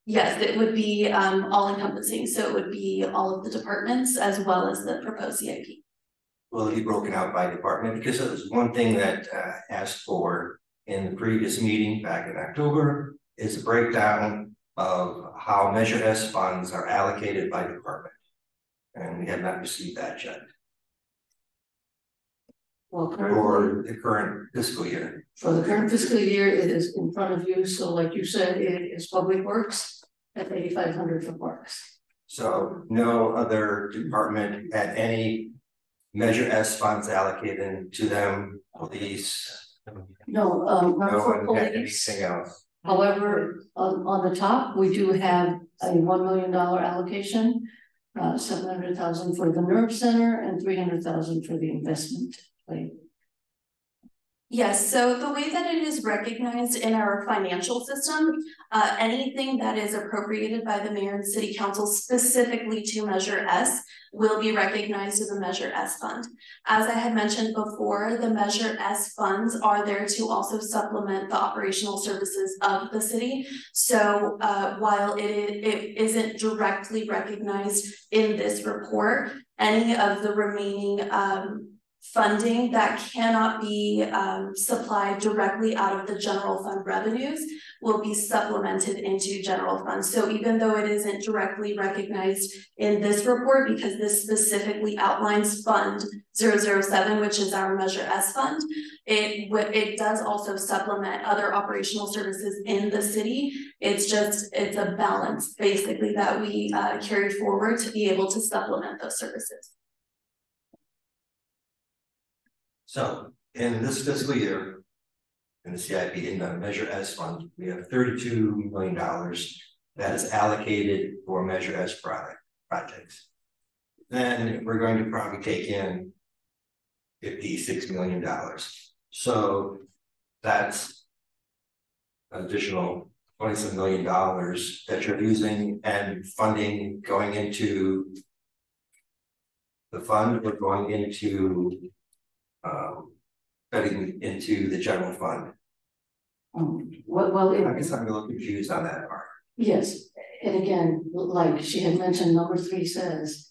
Speaker 8: Yes, it would be all encompassing, so it would be all of the departments as well as the proposed CIP.
Speaker 6: Will it be broken out by department? Because it was one thing that asked for in the previous meeting back in October is a breakdown of how Measure S funds are allocated by department. And we have not received that yet.
Speaker 7: Well,
Speaker 6: For the current fiscal year.
Speaker 7: for the current fiscal year, it is in front of you. So like you said, it is Public Works at 8,500 for Parks.
Speaker 6: So no other department at any Measure S funds allocated to them, police?
Speaker 7: No, not
Speaker 6: No
Speaker 7: for
Speaker 6: one had
Speaker 7: police.
Speaker 6: anything else?
Speaker 7: However, on the top, we do have a $1 million allocation. 700,000 for the nerve center and 300,000 for the investment.
Speaker 8: Yes, so the way that it is recognized in our financial system, anything that is appropriated by the mayor and city council specifically to Measure S will be recognized as a Measure S fund. As I had mentioned before, the Measure S funds are there to also supplement the operational services of the city. So while it isn't directly recognized in this report, any of the remaining funding that cannot be supplied directly out of the general fund revenues will be supplemented into general funds. So even though it isn't directly recognized in this report, because this specifically outlines Fund 007, which is our Measure S fund, it does also supplement other operational services in the city. It's a balance basically that we carried forward to be able to supplement those services.
Speaker 6: So in this fiscal year, in the CIP, in the Measure S fund, we have $32 million that is allocated for Measure S projects. Then we're going to probably take in $56 million. So that's an additional $27 million that you're using and funding going into the fund or going into cutting into the general fund.
Speaker 7: Well,
Speaker 6: I guess I'm a little confused on that part.
Speaker 7: yes, and again, like she had mentioned, number 3 says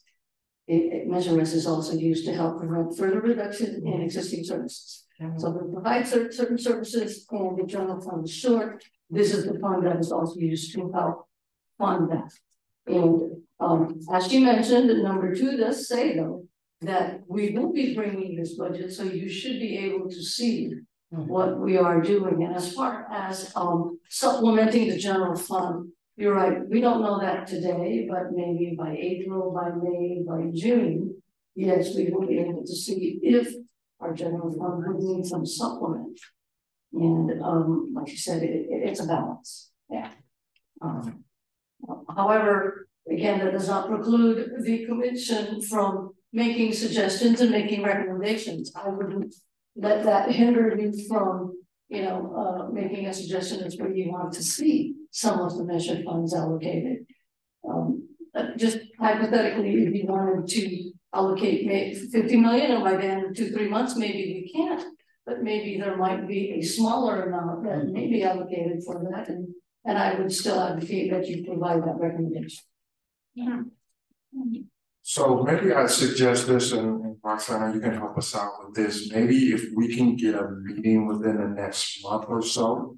Speaker 7: Measure S is also used to help prevent further reduction in existing services. So we provide certain services and the general fund is short. This is the fund that is also used to help fund that. And as she mentioned, number 2 does say though, that we will be bringing this budget, so you should be able to see what we are doing. And as far as supplementing the general fund, you're right, we don't know that today, but maybe by April, by May, by June, yes, we will be able to see if our general fund would need some supplement. And like you said, it's a balance. Yeah. However, again, that does not preclude the commission from making suggestions and making recommendations. I wouldn't let that hinder you from, making a suggestion as where you want to see some of the measure funds allocated. Just hypothetically, if you wanted to allocate maybe 50 million, or by the end of 2-3 months, maybe we can't, but maybe there might be a smaller amount that may be allocated for that, and I would still advocate that you provide that recommendation.
Speaker 8: Yeah.
Speaker 1: So maybe I suggest this, and Roxana, you can help us out with this. Maybe if we can get a meeting within the next month or so,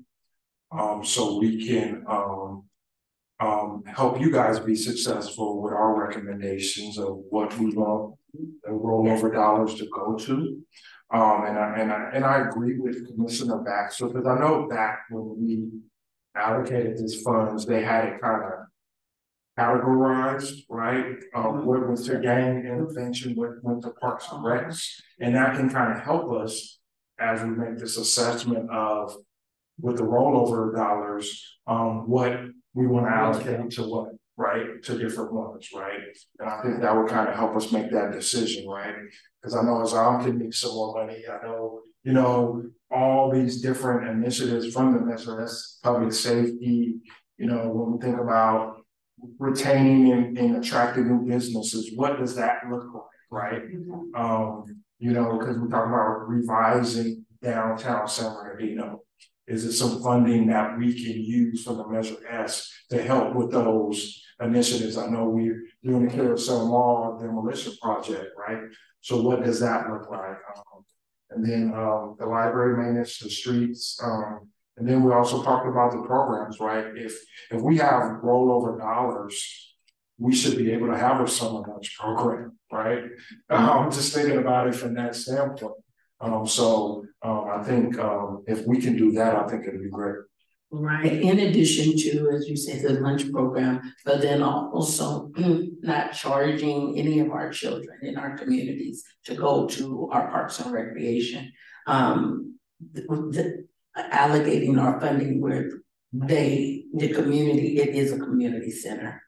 Speaker 1: so we can help you guys be successful with our recommendations of what we want the rollover dollars to go to. And I agree with Commissioner Baxter, because I know that when we allocated these funds, they had it kind of categorized, right? What was to gang intervention, what went to Parks and Recs, and that can kind of help us as we make this assessment of with the rollover dollars, what we want to allocate to what, right? To different ones, right? And I think that would kind of help us make that decision, right? Because I know as I'm getting some more money, I know, all these different initiatives from the Measure S, public safety, when we think about retaining and attracting new businesses, what does that look like, right? Because we talk about revising downtown San Bernardino. Is it some funding that we can use from the Measure S to help with those initiatives? I know we're doing the Carousel Mall demolition project, right? So what does that look like? And then the library maintenance, the streets, and then we also talked about the programs, right? If we have rollover dollars, we should be able to have a summer lunch program, right? I'm just thinking about it from that standpoint. So I think if we can do that, I think it'd be great.
Speaker 3: Right, in addition to, as you said, the lunch program, but then also not charging any of our children in our communities to go to our parks and recreation. Allocating our funding where the community, it is a community center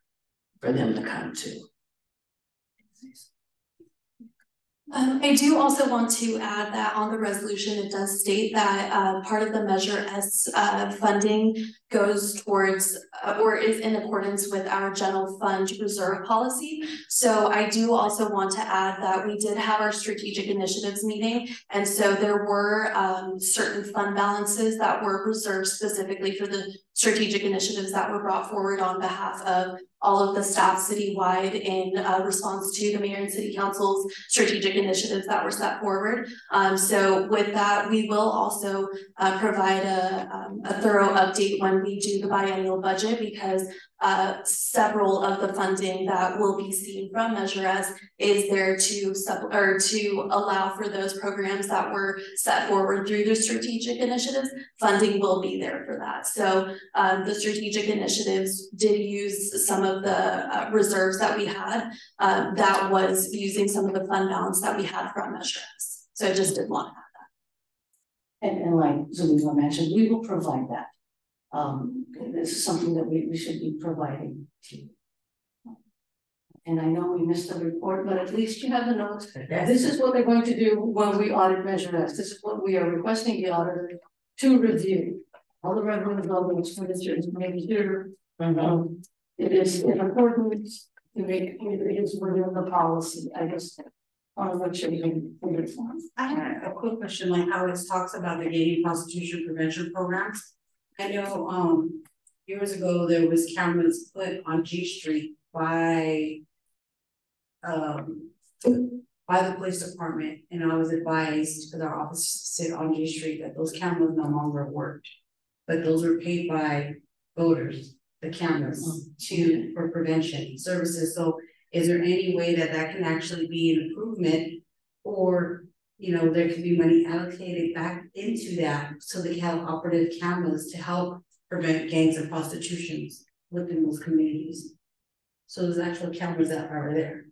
Speaker 3: for them to come to.
Speaker 8: I do also want to add that on the resolution, it does state that part of the Measure S funding goes towards or is in accordance with our general fund reserve policy. So I do also want to add that we did have our strategic initiatives meeting, and so there were certain fund balances that were reserved specifically for the strategic initiatives that were brought forward on behalf of all of the staff citywide in response to the mayor and city council's strategic initiatives that were set forward. So with that, we will also provide a thorough update when we do the biennial budget, because several of the funding that will be seen from Measure S is there to allow for those programs that were set forward through the strategic initiatives. Funding will be there for that. So the strategic initiatives did use some of the reserves that we had that was using some of the fund balance that we had from Measure S. So I just did want to add that.
Speaker 7: And like Zulima mentioned, we will provide that. This is something that we should be providing to you. And I know we missed the report, but at least you have the notes. This is what they're going to do when we audit Measure S. This is what we are requesting the auditor to review. All the revenue development expenditures, making sure it is in accordance to make it is within the policy. I just want to make sure you can understand.
Speaker 4: I had a quick question, like how it talks about the gaming prostitution prevention programs. I know years ago there was cameras put on G Street by the police department, and I was advised, because our office sit on G Street, that those cameras no longer worked. But those were paid by voters, the cameras, for prevention services. So is there any way that that can actually be an improvement, or there could be money allocated back into that so they can have operative cameras to help prevent gangs and prostitutions within those communities? So there's actual cameras that are there.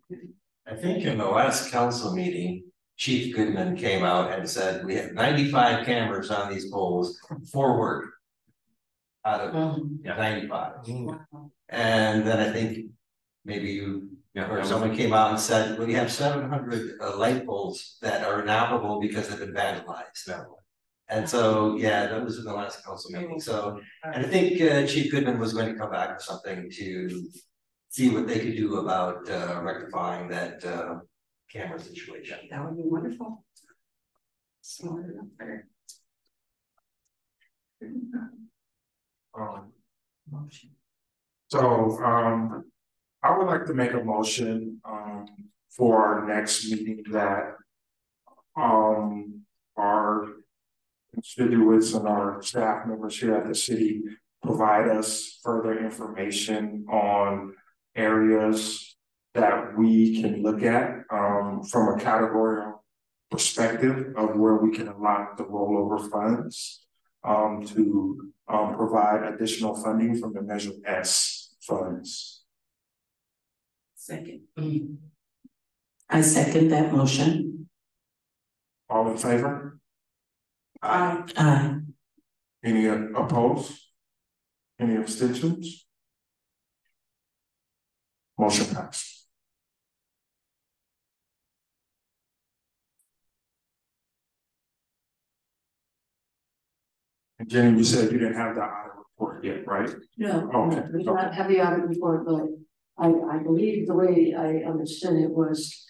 Speaker 6: I think in the last council meeting, Chief Goodman came out and said, we have 95 cameras on these poles forward out of 95. And then I think maybe you or someone came out and said, well, you have 700 light poles that are inoperable because they've been vandalized. And so, yeah, that was in the last council meeting. So, and I think Chief Goodman was going to come back with something to see what they could do about rectifying that camera situation.
Speaker 4: That would be wonderful. Smart enough there.
Speaker 1: So I would like to make a motion for our next meeting that our constituents and our staff members here at the city provide us further information on areas that we can look at from a categorical perspective of where we can allot the rollover funds to provide additional funding from the Measure S funds.
Speaker 3: Second. I second that motion.
Speaker 1: All in favor?
Speaker 3: Aye.
Speaker 1: Any opposed? Any abstentions? Motion passed. And Jenny, you said you didn't have the audit report yet, right?
Speaker 7: No,
Speaker 1: Okay.
Speaker 7: we do not have the audit report, but I believe the way I understood it was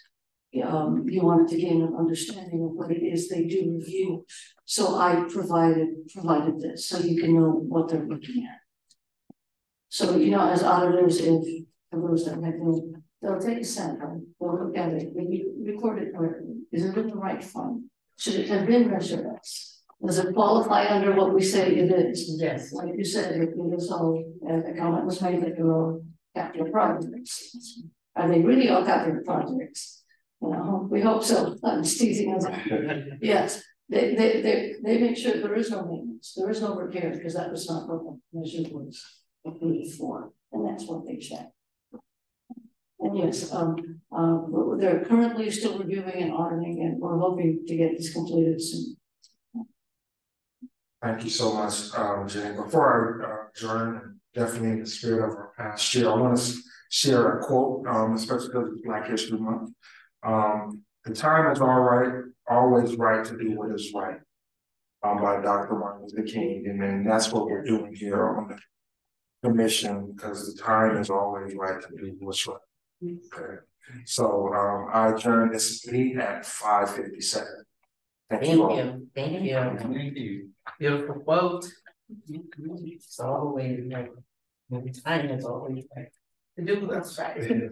Speaker 7: you wanted to gain an understanding of what it is they do review. So I provided this so you can know what they're looking at. So as auditors, if those that have been, they'll take a sample, they'll look at it, maybe record it correctly. Is it in the right fund? Should it have been Measure S? Does it qualify under what we say it is?
Speaker 3: Yes.
Speaker 7: Like you said, it is all, the comment was made that they're all capital projects. Are they really all capital projects? We hope so. I'm just teasing us. Yes, they make sure there is no maintenance, there is no repair, because that was not what the measure was approved for, and that's what they check. And yes, they're currently still reviewing and auditing, and we're hoping to get this completed soon.
Speaker 1: Thank you so much, Jane. Before I adjourn, definitely in the spirit of our past year, I want to share a quote, especially because it's Black History Month. The time is always right to do what is right. By Dr. Martin Luther King, and then that's what we're doing here on the commission, because the time is always right to do what's right. Okay, so I adjourn this meeting at 5:57. Thank you all.
Speaker 3: Thank you. Beautiful quote. It's always right. Time is always right. To do what's right.